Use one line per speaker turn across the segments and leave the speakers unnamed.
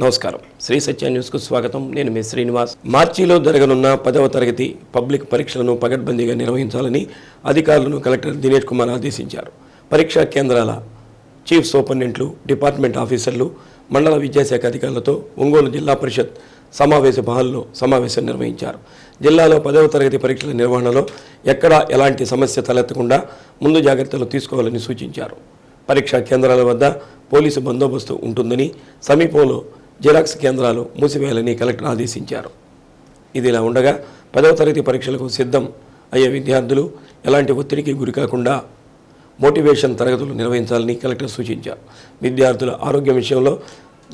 నమస్కారం శ్రీ సత్య న్యూస్కు స్వాగతం. నేను మీ శ్రీనివాస్. మార్చిలో జరగనున్న 10వ తరగతి పబ్లిక్ పరీక్షలను పగడ్బందీగా నిర్వహించాలని అధికారులను కలెక్టర్ దినేష్ కుమార్ ఆదేశించారు. పరీక్షా కేంద్రాల చీఫ్ సూపరింటెండెంట్లు, డిపార్ట్మెంట్ ఆఫీసర్లు, మండల విద్యాశాఖ అధికారులతో ఒంగోలు జిల్లా పరిషత్ సమావేశ హాల్లో సమావేశం నిర్వహించారు. జిల్లాలో 10వ తరగతి పరీక్షల నిర్వహణలో ఎక్కడా ఎలాంటి సమస్య తలెత్తకుండా ముందు జాగ్రత్తలు తీసుకోవాలని సూచించారు. పరీక్షా కేంద్రాల వద్ద పోలీసు బందోబస్తు ఉంటుందని, సమీపంలో జిరాక్స్ కేంద్రాలు మూసివేయాలని కలెక్టర్ ఆదేశించారు. ఇదిలా ఉండగా 10వ తరగతి పరీక్షలకు సిద్ధం అయ్యే విద్యార్థులు ఎలాంటి ఒత్తిడికి గురికాకుండా మోటివేషన్ తరగతులు నిర్వహించాలని కలెక్టర్ సూచించారు. విద్యార్థుల ఆరోగ్యం విషయంలో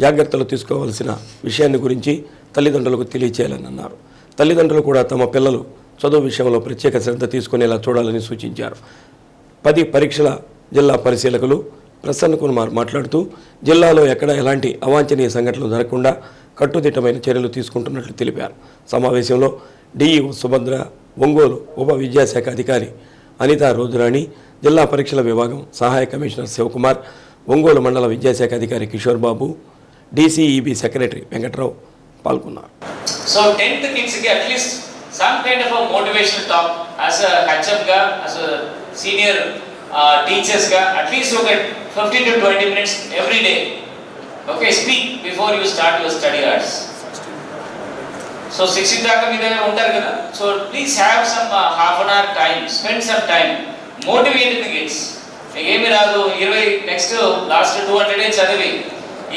జాగ్రత్తలు తీసుకోవాల్సిన విషయాన్ని గురించి తల్లిదండ్రులకు తెలియచేయాలని అన్నారు. తల్లిదండ్రులు కూడా తమ పిల్లలు చదువు విషయంలో ప్రత్యేక శ్రద్ధ తీసుకునేలా చూడాలని సూచించారు. 10 పరీక్షల జిల్లా పరిశీలకులు ప్రసన్న కుమార్ మాట్లాడుతూ జిల్లాలో ఎక్కడ ఎలాంటి అవాంఛనీయ సంఘటనలు జరగకుండా కట్టుదిట్టమైన చర్యలు తీసుకుంటున్నట్లు తెలిపారు. సమావేశంలో డిఈఓ సుభద్ర, ఒంగోలు ఉప విద్యాశాఖ అధికారి అనితా రోజురాణి, జిల్లా పరీక్షల విభాగం సహాయ కమిషనర్ శివకుమార్, ఒంగోలు మండల విద్యాశాఖ అధికారి కిషోర్ బాబు, డిసిఈబి సెక్రటరీ వెంకట్రావు పాల్గొన్నారు.
So 10th kids get at least some kind of a motivational talk as a catch-up ga, as a senior teachers ga, at least look at 15 to 20 minutes every day. Okay, speak before you start your study hours. So 16 daaka mee దగ్గర ఉంటారు కదా. So please have some half an hour time, spend some time, motivate the kids. ఏమి రాదు 20 next last 200 days చదివి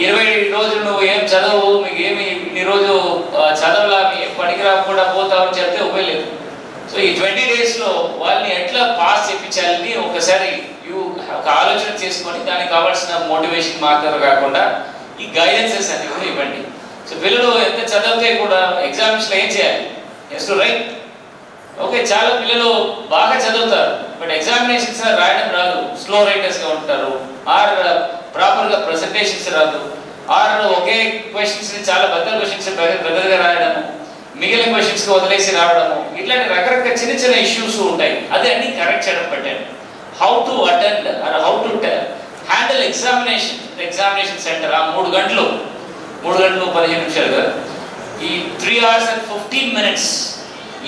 20 రోజులు నువ్వు ఏం చదవు, మీకు ఏమి ఇన్ని రోజు చదవలా, ఏం పనికి రాకుండా పోతావని చెప్తే ఉపయోగలేదు. సో ఈ 20 డేస్లో వాళ్ళని ఎట్లా పాస్ చేయించాలని ఒకసారి ఒక ఆలోచన చేసుకొని దానికి కావాల్సిన మోటివేషన్ మార్కర్ కాకుండా ఈ గైడెన్సెస్ అన్ని కూడా ఇవ్వండి. సో పిల్లలు ఎంత చదివితే కూడా ఎగ్జామ్స్లో ఏం చేయాలి, జస్ట్ రైట్. ఓకే, చాలా పిల్లలు బాగా చదువుతారు, బట్ ఎగ్జామినేషన్స్ రాయడం రాదు, స్లో రైటర్స్గా ఉంటారు, ఆర్ ప్రాపర్గా ప్రజెంటేషన్స్ రాదు, ఆర్ ఒకే క్వశ్చన్స్ని చాలా పెద్ద క్వశ్చన్స్ పెద్దగా రాయడము, మిగిలిన క్వశ్చన్స్కి వదిలేసి రావడము, ఇట్లాంటి రకరకాల చిన్న చిన్న ఇష్యూస్ ఉంటాయి. అదే అన్ని కరెక్ట్ చేయడం పెట్టండి. How to attend are how to handle examination centre. ఆ 3 గంటలు 15 నిమిషాలు కదా, ఈ 3 hours and 15 minutes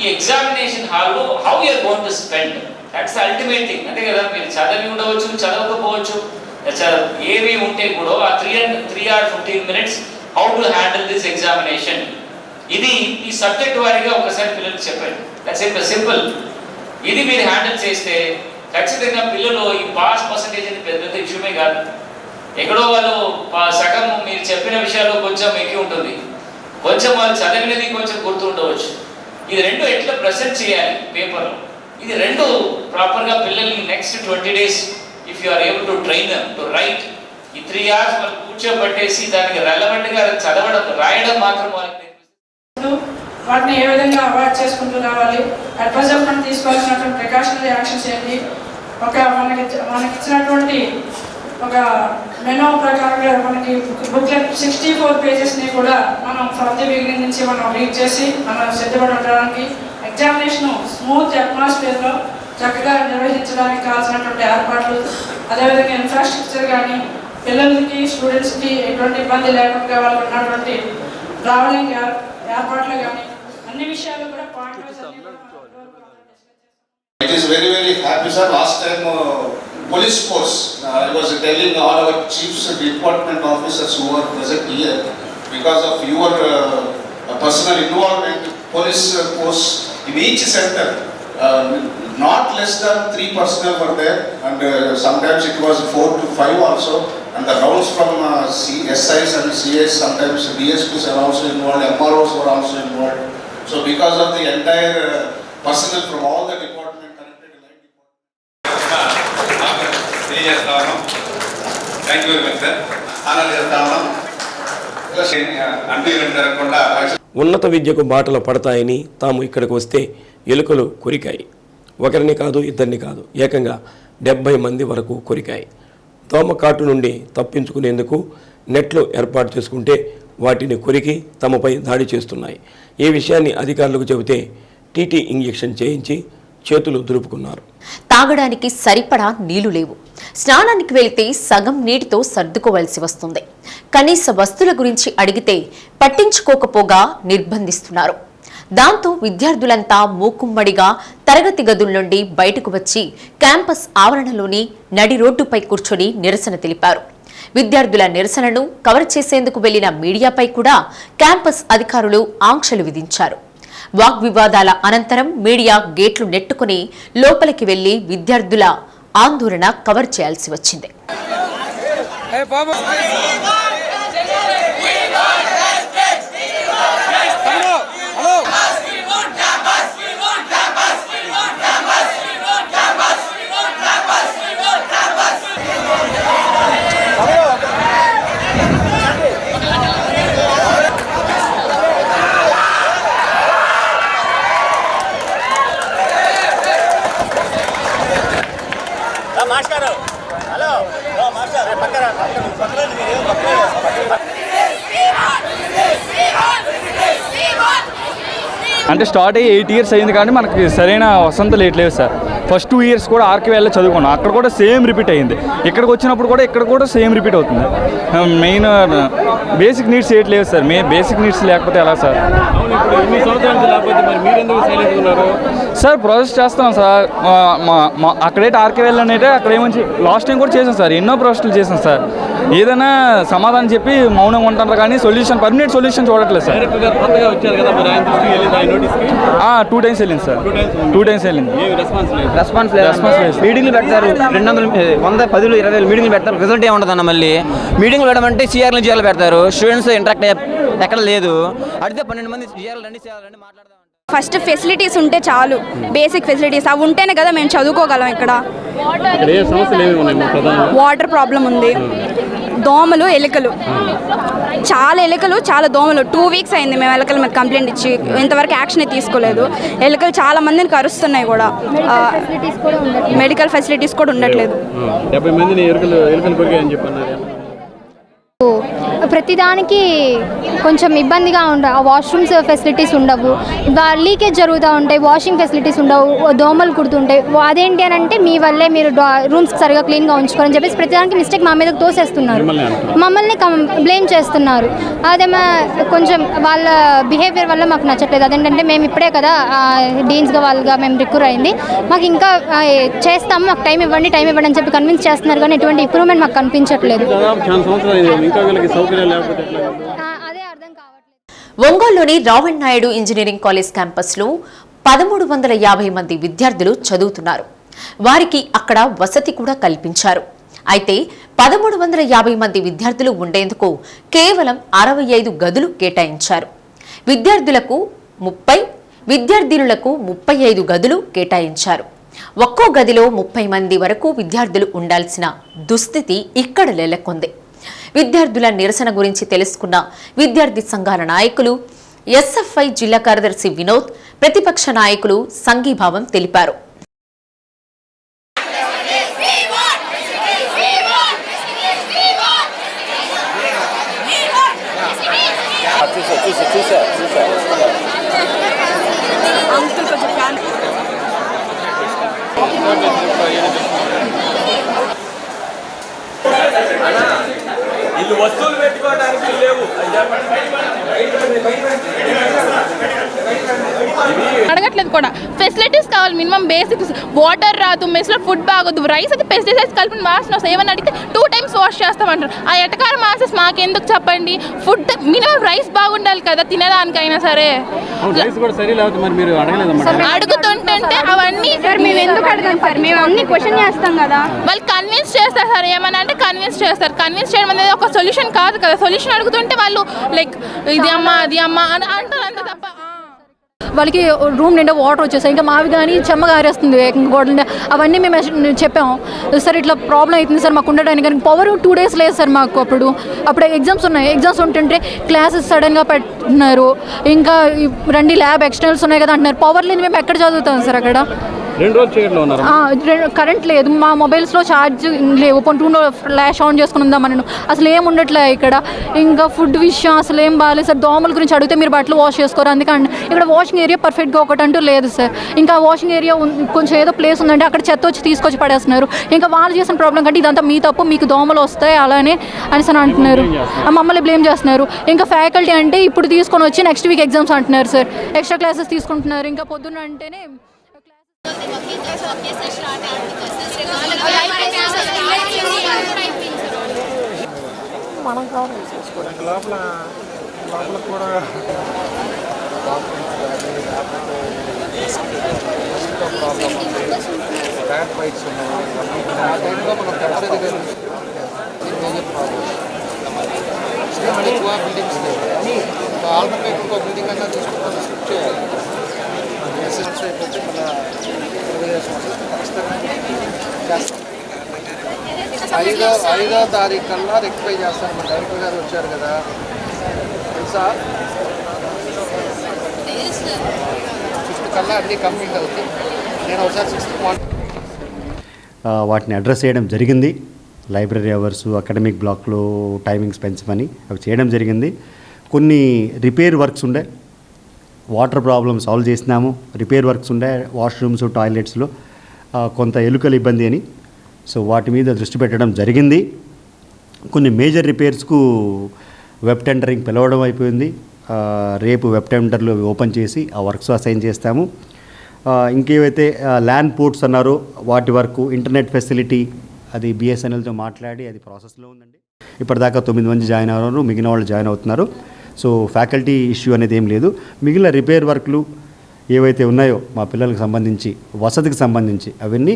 ఈ ఎగ్జామినేషన్ హాల్లో how you are going to spend, that's ultimate thing. అంతే కదా, మీరు చదివి ఉండవచ్చు, చదవకపోవచ్చు, ఏమి ఉంటే కూడా ఆ 3 hours 15 minutes how to handle this examination, ఇది ఈ సబ్జెక్ట్ వారీగా ఒకసారి పిల్లలకు చెప్పండి. That's simple. ఇది మీరు హ్యాండిల్ చేస్తే ఖచ్చితంగా పిల్లలు ఈ పాస్ పర్సంటేజ్ అనేది పెద్ద ఇష్యూమే కాదు. ఎక్కడో వాళ్ళు సగం మీరు చెప్పిన విషయాలు కొంచెం ఎక్కి ఉంటుంది, కొంచెం వాళ్ళు చదివినది కొంచెం గుర్తు ఉండవచ్చు. ఇది రెండు ఎట్లా ప్రెజెంట్ చేయాలి పేపర్లో, ఇది రెండు ప్రాపర్గా పిల్లల్ని next 20 days if you are able to train them to write, ఈ 3 hours వాళ్ళు కూర్చోబెట్టేసి దానికి రెలవెంట్గా చదవడం రాయడం మాత్రం వాళ్ళకి
వాటిని ఏ విధంగా అవాయిడ్ చేసుకుంటూ రావాలి, అడ్వైజర్ మనం తీసుకోవాల్సినటువంటి ప్రికాషనరీ యాక్షన్స్ ఏంటి, మనకి ఇచ్చినటువంటి ఒక మెనూ ప్రకారంగా మనకి బుక్లెట్ 64 పేజెస్ని కూడా మనం ఫ్రమ్ ది బిగినింగ్ నుంచి మనం రీడ్ చేసి మనం సిద్ధపడి ఉండడానికి, ఎగ్జామినేషన్ స్మూత్ అట్మాస్ఫియర్లో చక్కగా నిర్వహించడానికి కావాల్సినటువంటి ఏర్పాట్లు, అదేవిధంగా ఇన్ఫ్రాస్ట్రక్చర్ కానీ పిల్లలకి స్టూడెంట్స్కి ఎటువంటి ఇబ్బంది లేకుండా వాళ్ళకి ఉన్నటువంటి ట్రావెలింగ్ ఏర్పాట్లు కానీ అన్ని విషయాలు కూడా పాయింట్ వైజ్ అన్ని కూడా.
It is very, very happy, sir. Last time police force, I was telling all our chiefs and department officers who are present here, because of your personal involvement, police force in each center, not less than 3 personnel were there, and sometimes it was 4 to 5 also, and the rounds from SIs and CIs, sometimes DSPs are also involved, MROs were also involved. So because of the entire personnel from all the departments,
thank you very much sir. Honour చేస్తాము.
ఉన్నత విద్యకు బాటలు పడతాయని తాము ఇక్కడికి వస్తే ఎలుకలు కొరికాయి. ఒకరిని కాదు, ఇద్దరిని కాదు, ఏకంగా 70 మంది వరకు కొరికాయి. దోమకాటు నుండి తప్పించుకునేందుకు నెట్లు ఏర్పాటు చేసుకుంటే వాటిని కొరికి తమపై దాడి చేస్తున్నాయి. ఈ విషయాన్ని అధికారులకు చెబితే టీటీ ఇంజెక్షన్ చేయించి చేతులు దులుపుకున్నారు.
తాగడానికి సరిపడా నీళ్లు లేవు. స్నానానికి వెళితే సగం నీటితో సర్దుకోవలసి వస్తుంది. కనీస వస్తువుల గురించి అడిగితే పట్టించుకోకపోగా నిర్బంధిస్తున్నారు. దాంతో విద్యార్థులంతా మూకుమ్మడిగా తరగతి గదుల నుండి బయటకు వచ్చి క్యాంపస్ ఆవరణలోని నడి రోడ్డుపై కూర్చొని నిరసన తెలిపారు. విద్యార్థుల నిరసనను కవర్ చేసేందుకు వెళ్లిన మీడియాపై కూడా క్యాంపస్ అధికారులు ఆంక్షలు విధించారు. వాగ్వివాదాల అనంతరం మీడియా గేట్లు నెట్టుకుని లోపలికి వెళ్లి విద్యార్థుల ఆందోళన కవర్ చేయాల్సి వచ్చింది.
అంటే స్టార్ట్ అయ్యి 8 years అయింది కానీ మనకి సరైన వసంత లేట్లేదు సార్. ఫస్ట్ 2 years కూడా ఆర్కేవీఎల్లో చదువుకున్నాం. అక్కడ కూడా సేమ్ రిపీట్ అయింది. ఇక్కడికి వచ్చినప్పుడు కూడా ఇక్కడ కూడా సేమ్ రిపీట్ అవుతుంది. మెయిన్ బేసిక్ నీడ్స్ ఏట్లేదు సార్. బేసిక్ నీడ్స్ లేకపోతే ఎలా సార్? సార్ ప్రాసెస్ చేస్తాం సార్. అక్కడైతే ఆర్కేవీఎల్ అయితే అక్కడ ఏమంచి లాస్ట్ టైం కూడా చేసాం సార్. ఎన్నో ప్రాసెస్లు చేసాం సార్. ఏదైనా సమాధానం చెప్పి మౌనంగా ఉంటారు కానీ సొల్యూషన్ పర్మనెంట్ సొల్యూషన్ చూడట్లేదు సార్. 2 times వెళ్ళింది సార్. 2 times వెళ్ళింది.
రెస్పాన్స్ మీటింగ్లు పెడతారు. 200, 100, 10, 20 మీటింగ్లు పెడతారు. రిజల్ట్ ఏముంటుందన్న మళ్ళీ మీటింగ్లు పెట్టమంటే సిఆర్లు జిఆర్లు పెడతారు. స్టూడెంట్స్ ఇంటరాక్ట్ ఎక్కడ లేదు. అడిగితే 12 మంది జిఆర్లు రండి మాట్లాడదాం.
ఫస్ట్ ఫెసిలిటీస్ ఉంటే చాలు. బేసిక్ ఫెసిలిటీస్ అవి ఉంటేనే కదా మేము చదువుకోగలం. ఇక్కడ వాటర్ ప్రాబ్లం ఉంది, దోమలు, ఎలుకలు, చాలా దోమలు. 2 weeks అయింది మేము ఎలుకల మీద కంప్లైంట్ ఇచ్చి. ఇంతవరకు యాక్షన్ తీసుకోలేదు. ఎలుకలు చాలా మందిని కరుస్తున్నాయి కూడా. మెడికల్ ఫెసిలిటీస్ కూడా ఉండట్లేదు.
ప్రతిదానికి కొంచెం ఇబ్బందిగా ఉండవు. వాష్రూమ్స్ ఫెసిలిటీస్ ఉండవు, లీకేజ్ జరుగుతూ ఉంటాయి, వాషింగ్ ఫెసిలిటీస్ ఉండవు, దోమలు కుడుతుంటాయి. అదేంటి అని అంటే మీ వల్లే మీరు రూమ్స్ సరిగా క్లీన్గా ఉంచుకోరని చెప్పేసి ప్రతిదానికి మిస్టేక్ మా మీద తోసేస్తున్నారు. మమ్మల్ని బ్లేమ్ చేస్తున్నారు. అదేమో కొంచెం వాళ్ళ బిహేవియర్ వల్ల మాకు నచ్చట్లేదు. అదేంటంటే మేము ఇప్పుడే కదా డీన్స్గా వాళ్ళుగా మేము రిక్రూట్ అయింది, మాకు ఇంకా చేస్తాము, మాకు టైం ఇవ్వండి అని చెప్పి కన్విన్స్ చేస్తున్నారు. కానీ ఎటువంటి ఇంప్రూవ్మెంట్ మాకు కనిపించట్లేదు.
ఒంగోలులోని రావణ్ నాయుడు ఇంజనీరింగ్ కాలేజ్ క్యాంపస్లో 1350 మంది విద్యార్థులు చదువుతున్నారు. వారికి అక్కడ వసతి కూడా కల్పించారు. అయితే 1350 మంది విద్యార్థులు ఉండేందుకు కేవలం 65 గదులు కేటాయించారు. విద్యార్థులకు 30, విద్యార్థినులకు 35 గదులు కేటాయించారు. ఒక్కో గదిలో 30 మంది వరకు విద్యార్థులు ఉండాల్సిన దుస్థితి ఇక్కడ నెలకొంది. విద్యార్థుల నిరసన గురించి తెలుసుకున్న విద్యార్థి సంఘాల నాయకులు, ఎస్ఎఫ్ఐ జిల్లా కార్యదర్శి వినోద్, ప్రతిపక్ష నాయకులు సంఘీభావం తెలిపారు.
వస్తువులు పెట్టుకోవడానికి లేవు.
అడగట్లేదు కూడా. ఫెసిలిటీస్ కావాలి, మినిమం బేసిక్స్. వాటర్ రాదు, మెస్లో ఫుడ్ బాగోదు, రైస్ అయితే పెస్టిసైడ్స్ కలిపిన వాసన వస్తాయి. ఏమన్నా అడిగితే 2 times వాష్ చేస్తామంటారు. ఆ ఎటకారం మాసెస్ మాకెందుకు చెప్పండి? ఫుడ్ మినిమం రైస్ బాగుండాలి కదా తినడానికైనా సరే. అడుగుతుంటే అవన్నీ
మేము ఎందుకు అడగాం సార్? మేము అన్ని క్వశ్చన్ చేస్తాం కదా.
వాళ్ళు కన్విన్స్ చేస్తారు సార్. ఏమన్నా అంటే కన్విన్స్ చేస్తారు. కన్విన్స్ చేయడం అనేది ఒక సొల్యూషన్ కాదు కదా. సొల్యూషన్ అడుగుతుంటే వాళ్ళు లైక్ ఇది అమ్మా అది అమ్మా అని అంటారు, అంతే తప్ప.
వాళ్ళకి రూమ్ నిండా వాటర్ వచ్చేసాయి, ఇంకా మావి కానీ చెమ్మ గారేస్తుంది గోడలు. అవన్నీ మేము చెప్పాము సార్, ఇట్లా ప్రాబ్లం అవుతుంది సార్ మాకు ఉండడానికి. కానీ పవర్ 2 days లేదు సార్ మాకు. అప్పుడు ఎగ్జామ్స్ ఉన్నాయి. ఎగ్జామ్స్ ఉంటుంటే క్లాసెస్ సడన్గా పెట్టినారు. ఇంకా రండి ల్యాబ్ ఎక్స్టర్నల్స్ ఉన్నాయి కదా అంటున్నారు. పవర్ లేని మేము ఎక్కడ చదువుతాం సార్? అక్కడ
2 రోజులు చీకట్లో ఉన్నారు.
కరెంట్ లేదు, మా మొబైల్స్లో ఛార్జ్ లేవు, పొంటూ ఫ్లాష్ ఆన్ చేసుకుని ఉందామని అసలు ఏం ఉండట్లే ఇక్కడ. ఇంకా ఫుడ్ విషయం అసలు ఏం బాగాలేదు సార్. దోమల గురించి అడిగితే మీరు బట్టలు వాష్ చేసుకోరు, అందుకని ఇక్కడ వాషింగ్ ఏరియా పర్ఫెక్ట్గా ఒకటంటూ లేదు సార్. ఇంకా వాషింగ్ ఏరియా కొంచెం ఏదో ప్లేస్ ఉందంటే అక్కడ చెత్త వచ్చి తీసుకొచ్చి పడేస్తున్నారు. ఇంకా వాళ్ళు చేసిన ప్రాబ్లం కంటే ఇదంతా మీ తప్పు, మీకు దోమలు వస్తాయి అలానే అనేసి అంటున్నారు. మమ్మల్ని బ్లేమ్ చేస్తున్నారు. ఇంకా ఫ్యాకల్టీ అంటే ఇప్పుడు తీసుకొని వచ్చి నెక్స్ట్ వీక్ ఎగ్జామ్స్ అంటున్నారు సార్. ఎక్స్ట్రా క్లాసెస్ తీసుకుంటున్నారు. ఇంకా పొద్దున్న అంటేనే
ఐదో తారీఖు కల్లా రెక్టిఫై చేస్తాను. మన డైరెక్టర్ గారు వచ్చారు కదా తెలుసా, 5th కల్లా అన్నీ కంప్లీట్ అవుతాయి. నేను ఒకసారి 6th
వాటిని అడ్రస్ చేయడం జరిగింది. లైబ్రరీ అవర్స్, అకాడమిక్ బ్లాక్లో టైమింగ్స్ పెంచమని అవి చేయడం జరిగింది. కొన్ని రిపేర్ వర్క్స్ ఉండే, వాటర్ ప్రాబ్లమ్ సాల్వ్ చేసినాము. రిపేర్ వర్క్స్ ఉండే వాష్రూమ్స్, టాయిలెట్స్లో కొంత ఎలుకల ఇబ్బంది అని, సో వాటి మీద దృష్టి పెట్టడం జరిగింది. కొన్ని మేజర్ రిపేర్స్కు వెబ్ టెండరింగ్ పిలవడం అయిపోయింది. రేపు వెబ్ టెండర్లు ఓపెన్ చేసి ఆ వర్క్స్ అసైన్ చేస్తాము. ఇంకేవైతే ల్యాండ్ పోర్ట్స్ అన్నారో వాటి వరకు ఇంటర్నెట్ ఫెసిలిటీ అది బిఎస్ఎన్ఎల్తో మాట్లాడి అది ప్రాసెస్లో ఉందండి. ఇప్పటిదాకా 9 మంది జాయిన్ అయ్యారు, మిగిలిన వాళ్ళు జాయిన్ అవుతున్నారు. సో ఫ్యాకల్టీ ఇష్యూ అనేది ఏం లేదు. మిగిలిన రిపేర్ వర్క్లు ఏవైతే ఉన్నాయో మా పిల్లలకు సంబంధించి, వసతికి సంబంధించి అవన్నీ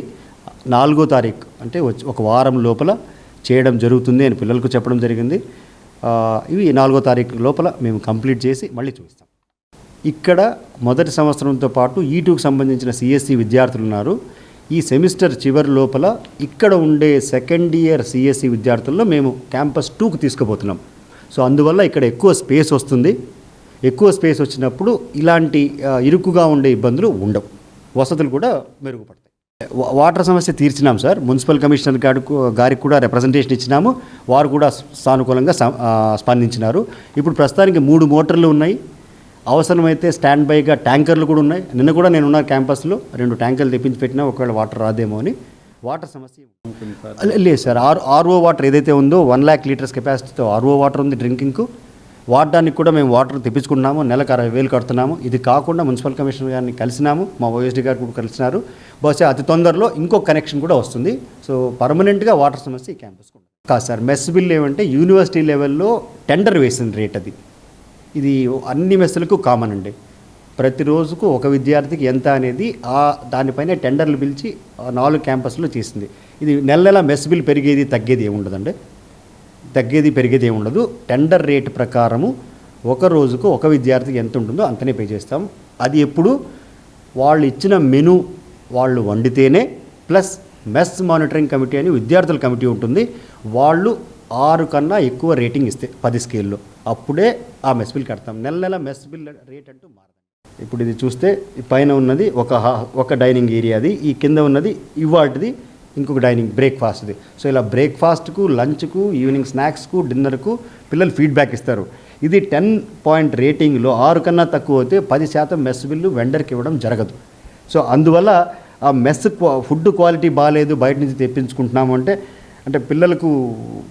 4వ తారీఖు అంటే ఒక వారం లోపల చేయడం జరుగుతుంది అని పిల్లలకు చెప్పడం జరిగింది. ఇవి 4వ తారీఖు లోపల మేము కంప్లీట్ చేసి మళ్ళీ చూపిస్తాం. ఇక్కడ మొదటి సంవత్సరంతో పాటు E2కి సంబంధించిన సిఎస్సి విద్యార్థులు ఉన్నారు. ఈ సెమిస్టర్ చివరి లోపల ఇక్కడ ఉండే సెకండ్ ఇయర్ సిఎస్సి విద్యార్థుల్లో మేము క్యాంపస్ 2కు తీసుకుపోతున్నాం. సో అందువల్ల ఇక్కడ ఎక్కువ స్పేస్ వస్తుంది. ఎక్కువ స్పేస్ వచ్చినప్పుడు ఇలాంటి ఇరుకుగా ఉండే ఇబ్బందులు ఉండవు, వసతులు కూడా మెరుగుపడతాయి. వాటర్ సమస్య తీర్చినాం సార్. మున్సిపల్ కమిషనర్ గారికి కూడా రిప్రజెంటేషన్ ఇచ్చినాము. వారు కూడా సానుకూలంగా స్పందించినారు. ఇప్పుడు ప్రస్తుతానికి 3 మోటార్లు ఉన్నాయి. అవసరమైతే స్టాండ్ బైగా ట్యాంకర్లు కూడా ఉన్నాయి. నిన్న కూడా నేను ఉన్న క్యాంపస్లో 2 ట్యాంకర్లు తెప్పించి పెట్టినా ఒకవేళ వాటర్ రాదేమో అని. వాటర్ సమస్య లేదు సార్. ఆర్ఓ వాటర్ ఏదైతే ఉందో 1 lakh లీటర్స్ కెపాసిటీతో ఆర్ఓ వాటర్ ఉంది డ్రింకింగ్కు. వాడడానికి కూడా మేము వాటర్ తెప్పించుకున్నాము. నెలకు 60,000 కడుతున్నాము. ఇది కాకుండా మున్సిపల్ కమిషనర్ గారిని కలిసినాము, మా ఓఎస్డీ గారు కూడా కలిసినారు. బహుశా అతి తొందరలో ఇంకో కనెక్షన్ కూడా వస్తుంది. సో పర్మనెంట్గా వాటర్ సమస్య ఈ క్యాంపస్కు కాదు సార్. మెస్ బిల్ ఏమంటే యూనివర్సిటీ లెవెల్లో టెండర్ వేసిన రేట్ అది. ఇది అన్ని మెస్సులకు కామన్ అండి. ప్రతిరోజుకు ఒక విద్యార్థికి ఎంత అనేది దానిపైన టెండర్లు పిలిచి 4 క్యాంపస్లో చేసింది. ఇది నెల మెస్ బిల్ పెరిగేది తగ్గేది ఏముండదండి. తగ్గేది పెరిగేది ఏముండదు. టెండర్ రేట్ ప్రకారము ఒక రోజుకు ఒక విద్యార్థికి ఎంత ఉంటుందో అంతనే పే చేస్తాం. అది ఎప్పుడు వాళ్ళు ఇచ్చిన మెనూ వాళ్ళు వండితేనే, ప్లస్ మెస్ మానిటరింగ్ కమిటీ అని విద్యార్థుల కమిటీ ఉంటుంది. వాళ్ళు 6 కన్నా ఎక్కువ రేటింగ్ ఇస్తే 10 స్కేల్లో అప్పుడే ఆ మెస్ బిల్ కడతాం. నెల మెస్ బిల్ రేట్ అంటూ మారదు. ఇప్పుడు ఇది చూస్తే పైన ఉన్నది ఒక డైనింగ్ ఏరియాది, ఈ కింద ఉన్నది ఇవాటిది ఇంకొక డైనింగ్ బ్రేక్ఫాస్ట్ది. సో ఇలా బ్రేక్ఫాస్ట్కు, లంచ్కు, ఈవినింగ్ స్నాక్స్కు, డిన్నర్కు పిల్లలు ఫీడ్బ్యాక్ ఇస్తారు. ఇది 10 పాయింట్ రేటింగ్లో 6 కన్నా తక్కువ అయితే 10% మెస్ బిల్లు వెండర్కి ఇవ్వడం జరగదు. సో అందువల్ల ఆ మెస్ ఫుడ్ క్వాలిటీ బాగాలేదు, బయట నుంచి తెప్పించుకుంటున్నాము అంటే పిల్లలకు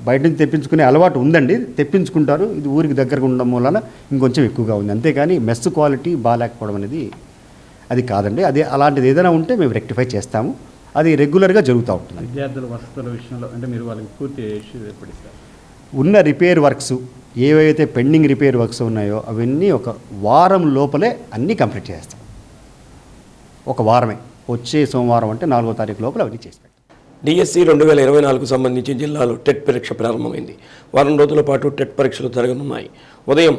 బయట నుంచి తెప్పించుకునే అలవాటు ఉందండి, తెప్పించుకుంటారు. ఇది ఊరికి దగ్గరగా ఉండడం వలన ఇంకొంచెం ఎక్కువగా ఉంది. అంతేకాని మెస్ క్వాలిటీ బాగాలేకపోవడం అనేది అది కాదండి. అది అలాంటిది ఏదైనా ఉంటే మేము రెక్టిఫై చేస్తాము. అది రెగ్యులర్గా జరుగుతూ ఉంటుంది.
విద్యార్థుల వసతుల విషయంలో అంటే మీరు వాళ్ళకి పూర్తి ఎప్పుడు ఇస్తారు?
ఉన్న రిపేర్ వర్క్స్ ఏవైతే పెండింగ్ రిపేర్ వర్క్స్ ఉన్నాయో అవన్నీ ఒక వారం లోపలే అన్నీ కంప్లీట్ చేస్తాం. ఒక వారమే, వచ్చే సోమవారం అంటే 4వ తారీఖు లోపల అవన్నీ చేసి పెట్టాం.
డిఎస్సి 2024కు సంబంధించి జిల్లాలో టెట్ పరీక్ష ప్రారంభమైంది. వారం రోజుల పాటు టెట్ పరీక్షలు జరగనున్నాయి. ఉదయం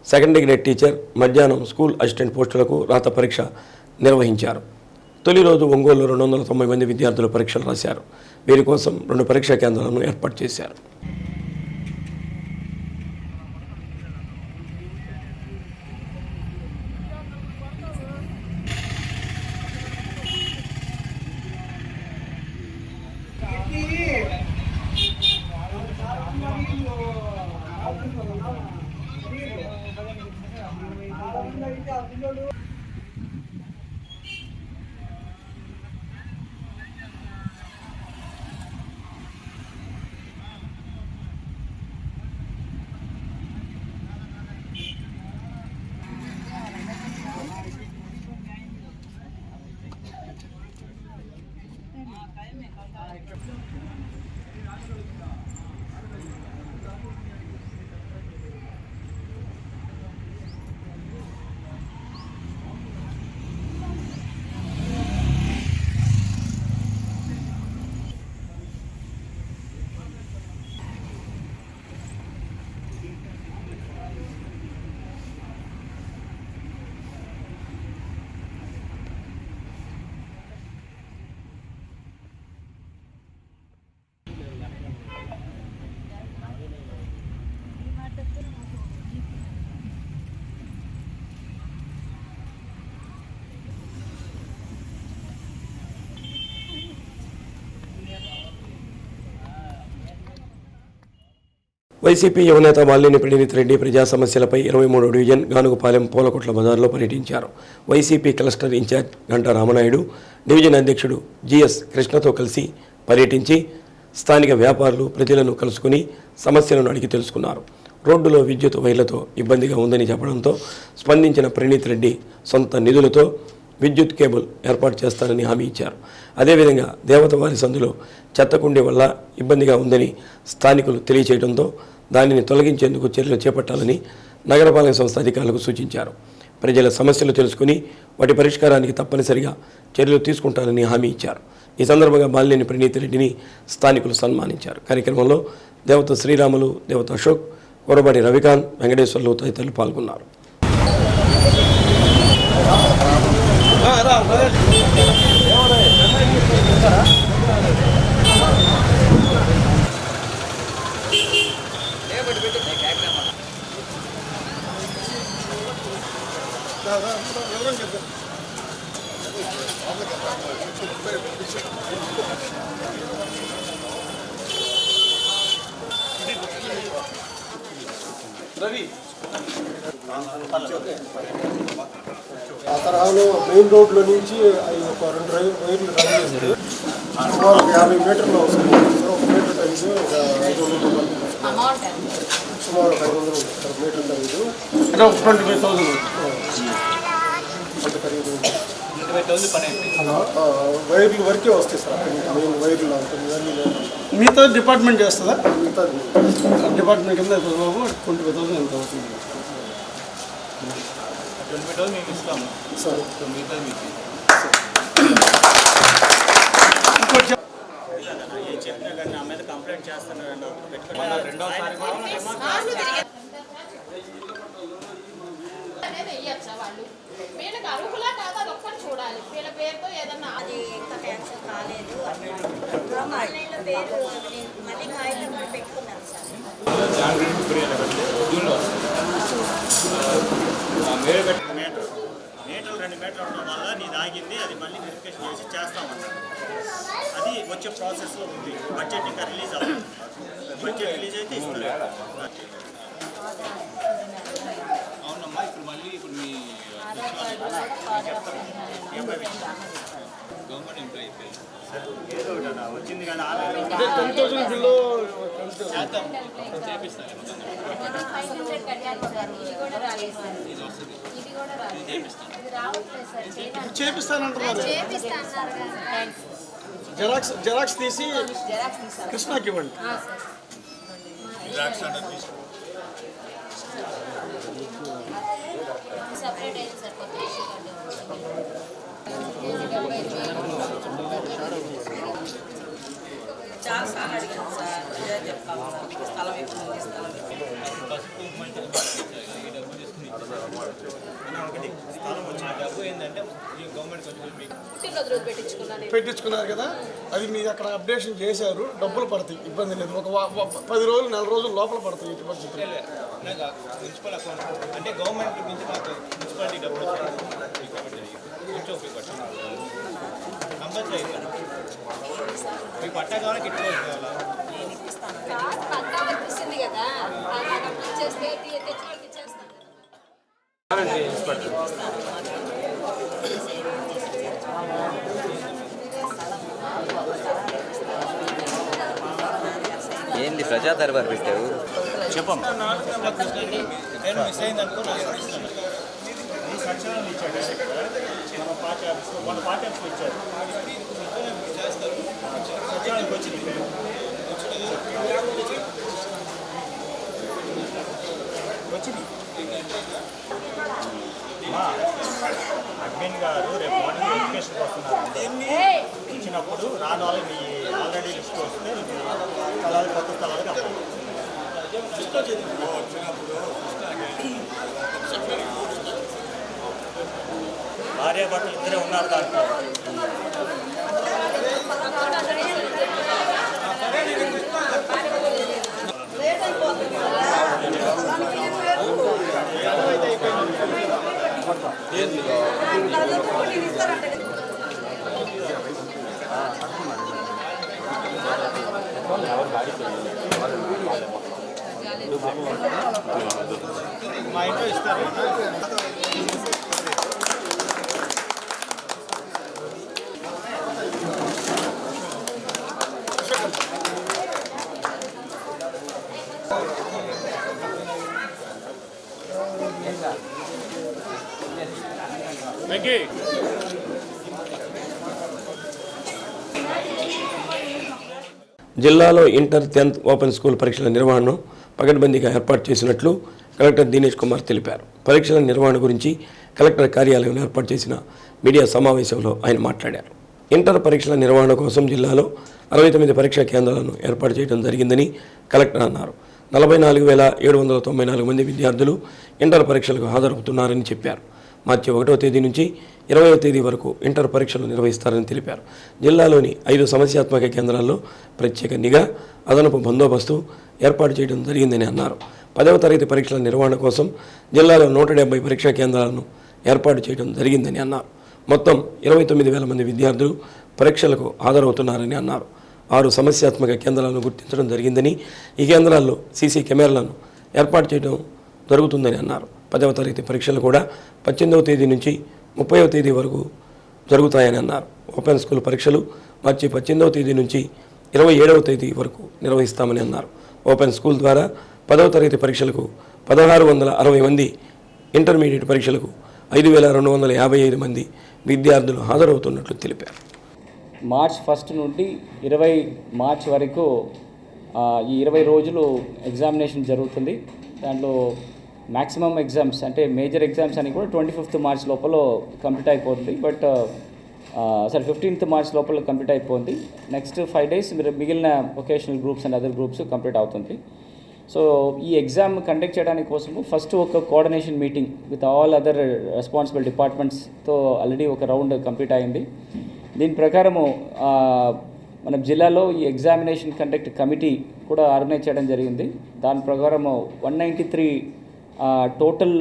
సెకండరీ గ్రేడ్ టీచర్, మధ్యాహ్నం స్కూల్ అసిస్టెంట్ పోస్టులకు రాత పరీక్ష నిర్వహించారు. తొలి రోజు ఒంగోలులో 290 మంది విద్యార్థులు పరీక్షలు రాశారు. వీరి కోసం 2 పరీక్షా కేంద్రాలను ఏర్పాటు చేశారు. వైసీపీ యువనేత బాలినేని ప్రణీత్ రెడ్డి ప్రజా సమస్యలపై 23వ డివిజన్ గానుగుపాలెం పూలకొట్ల బజార్లో పర్యటించారు. YCP cluster incharge Ganta Ramanaidu, division అధ్యక్షుడు జిఎస్ కృష్ణతో కలిసి పర్యటించి స్థానిక వ్యాపారులు, ప్రజలను కలుసుకుని సమస్యలను అడిగి తెలుసుకున్నారు. రోడ్డులో విద్యుత్ వైర్లతో ఇబ్బందిగా ఉందని చెప్పడంతో స్పందించిన ప్రణీత్ రెడ్డి సొంత నిధులతో విద్యుత్ కేబుల్ ఏర్పాటు చేస్తానని హామీ ఇచ్చారు. అదేవిధంగా దేవతవారి సందులో చెత్తకుండి వల్ల ఇబ్బందిగా ఉందని స్థానికులు తెలియచేయడంతో దానిని తొలగించేందుకు చర్యలు చేపట్టాలని నగరపాలక సంస్థ అధికారులకు సూచించారు. ప్రజల సమస్యలు తెలుసుకుని వాటి పరిష్కారానికి తప్పనిసరిగా చర్యలు తీసుకుంటారని హామీ ఇచ్చారు. ఈ సందర్భంగా బాలినేని ప్రణీత్ రెడ్డిని స్థానికులు సన్మానించారు. కార్యక్రమంలో దేవత శ్రీరాములు, దేవత అశోక్, కొరబాటి రవికాంత్, వెంకటేశ్వర్లు తదితరులు పాల్గొన్నారు.
ఆ తరహాలో మెయిన్ రోడ్లో నుంచి ఒక 2 వైర్లు రన్ చేస్తారు. సుమారు 50 మీటర్లు వస్తుంది. ఒక మీటర్ ఖరీదు ఒక 500 రూపాయలు. సుమారు 500 మీటర్ ఖరీదు 25,000 అంత ఖరీదు. వైర్లు వరకే వస్తాయి సార్. మెయిన్ వైర్లు అంత మిగతా డిపార్ట్మెంట్ చేస్తుందా? మిగతా డిపార్ట్మెంట్ కింద బాబు 25,000 ఎంత అవుతుంది?
20,000 మేము ఇస్తాము
సార్.
మిగతా మీకు చెప్పినా కానీ నా మీద కంప్లైంట్ చేస్తున్నారండి. రెండోసారి
వీళ్ళకి అర్హులా కాదా అది ఒక్కటి చూడాలి. వీళ్ళ పేరుతో ఏదన్నా
మీటర్లు 2 మీటర్లు ఉండడం వల్ల నీది ఆగింది. అది మళ్ళీ వెరిఫికేషన్ చేసి చేస్తామన్నారు. అది వచ్చే ప్రాసెస్లో ఉంది. బడ్జెట్ ఇంకా రిలీజ్ అవ్వాలి. బడ్జెట్ రిలీజ్ అయితే ఇస్తారు. అవునమ్మా, ఇప్పుడు మళ్ళీ మీ గవర్నమెంట్ ఎంప్లాయీ ఏదో వచ్చింది కానీ
10,000 బిల్లు
చేద్దాం, చేపిస్తాను.
చేపిస్తానంటున్నారు. జెరాక్స్ తీసి కృష్ణకి ఇవ్వండి.
చాలా సార్లు అడిగాను సార్. అదే చెప్తాను, స్థలం ఎప్పుడు ఉంది, స్థలం
స్థలం వచ్చిన డబ్బు ఏంటంటే ఈ గవర్నమెంట్
పెట్టించుకున్నారు కదా, అది మీరు అక్కడ అప్డేషన్ చేశారు. డబ్బులు పడతాయి, ఇబ్బంది లేదు. ఒక 10 రోజులు 4 రోజులు లోపల పడతాయి. ఇటు పరిస్థితులు
మున్సిపల్ అకౌంట్ అంటే గవర్నమెంట్ నుంచి మాకు మున్సిపాలిటీ డబ్బులు కంపల్సరీ మీకు పట్టా కావాలని కిట్టుకోవాలి కావాలా?
ఏంది ప్రజా దర్బార్ పెట్టావు?
చెప్పమ్మా. నేను మిస్ అయిందనుకో నాకు ఇస్తాను. ఈ సచివాలయం ఇచ్చాడు మన పార్టీ ఆఫీస్లో, మన పార్టీ ఆఫీస్లో ఇచ్చాడు. చేస్తారు సచివాలయానికి వచ్చింది. వచ్చింది అడ్మిన్ గారు రేపు మార్నింగ్ వెరిఫికేషన్కి వస్తున్నారు. ఇచ్చినప్పుడు రాని వాళ్ళు మీ ఆల్రెడీ లిస్ట్ వస్తే స్థలాలు, కొత్త స్థలాలు కావాలి. భార్య భర్తలు ఇద్దరే ఉన్నారు దాంట్లో. మా ఇంట్లో ఇస్తారు.
జిల్లాలో ఇంటర్ 10th ఓపెన్ స్కూల్ పరీక్షల నిర్వహణను పకడ్బందీగా ఏర్పాటు చేసినట్లు కలెక్టర్ దినేష్ కుమార్ తెలిపారు. పరీక్షల నిర్వహణ గురించి కలెక్టర్ కార్యాలయంలో ఏర్పాటు చేసిన మీడియా సమావేశంలో ఆయన మాట్లాడారు. ఇంటర్ పరీక్షల నిర్వహణ కోసం జిల్లాలో 69 పరీక్షా కేంద్రాలను ఏర్పాటు చేయడం జరిగిందని కలెక్టర్ అన్నారు. 44,794 మంది విద్యార్థులు ఇంటర్ పరీక్షలకు హాజరవుతున్నారని చెప్పారు. మార్చి 1వ తేదీ నుంచి 20వ తేదీ వరకు ఇంటర్ పరీక్షలు నిర్వహిస్తారని తెలిపారు. జిల్లాలోని 5 సమస్యాత్మక కేంద్రాల్లో ప్రత్యేక నిఘా, అదనపు బందోబస్తు ఏర్పాటు చేయడం జరిగిందని అన్నారు. 10వ తరగతి పరీక్షల నిర్వహణ కోసం జిల్లాలో 170 పరీక్షా కేంద్రాలను ఏర్పాటు చేయడం జరిగిందని అన్నారు. మొత్తం 29,000 మంది విద్యార్థులు పరీక్షలకు హాజరవుతున్నారని అన్నారు. 6 సమస్యాత్మక కేంద్రాలను గుర్తించడం జరిగిందని, ఈ కేంద్రాల్లో సీసీ కెమెరాలను ఏర్పాటు చేయడం జరుగుతుందని అన్నారు. 10వ తరగతి పరీక్షలు కూడా 18వ తేదీ నుంచి 30వ తేదీ వరకు జరుగుతాయని అన్నారు. ఓపెన్ స్కూల్ పరీక్షలు మార్చి 18వ తేదీ నుంచి 27వ తేదీ వరకు నిర్వహిస్తామని అన్నారు. ఓపెన్ స్కూల్ ద్వారా 10వ తరగతి పరీక్షలకు 1,660 మంది, ఇంటర్మీడియట్ పరీక్షలకు 5,255 మంది విద్యార్థులు హాజరవుతున్నట్లు తెలిపారు.
మార్చ్ 1 నుండి 20 మార్చ్ వరకు ఈ 20 రోజులు ఎగ్జామినేషన్ జరుగుతుంది. దాంట్లో మ్యాక్సిమం ఎగ్జామ్స్ అంటే మేజర్ ఎగ్జామ్స్ అని కూడా 25th మార్చ్ లోపల కంప్లీట్ అయిపోతుంది. బట్ 15th మార్చ్ లోపల కంప్లీట్ అయిపోతుంది. నెక్స్ట్ 5 days మిగిలిన vocational groups and other groups complete అవుతుంది. సో ఈ ఎగ్జామ్ కండక్ట్ చేయడానికి కోసము ఫస్ట్ ఒక coordination meeting with all other responsible డిపార్ట్మెంట్స్తో ఆల్రెడీ ఒక రౌండ్ కంప్లీట్ అయింది. దీని ప్రకారము మన జిల్లాలో ఈ ఎగ్జామినేషన్ కండక్ట్ కమిటీ కూడా ఆర్గనైజ్ చేయడం జరిగింది. దాని ప్రకారము 193 టోటల్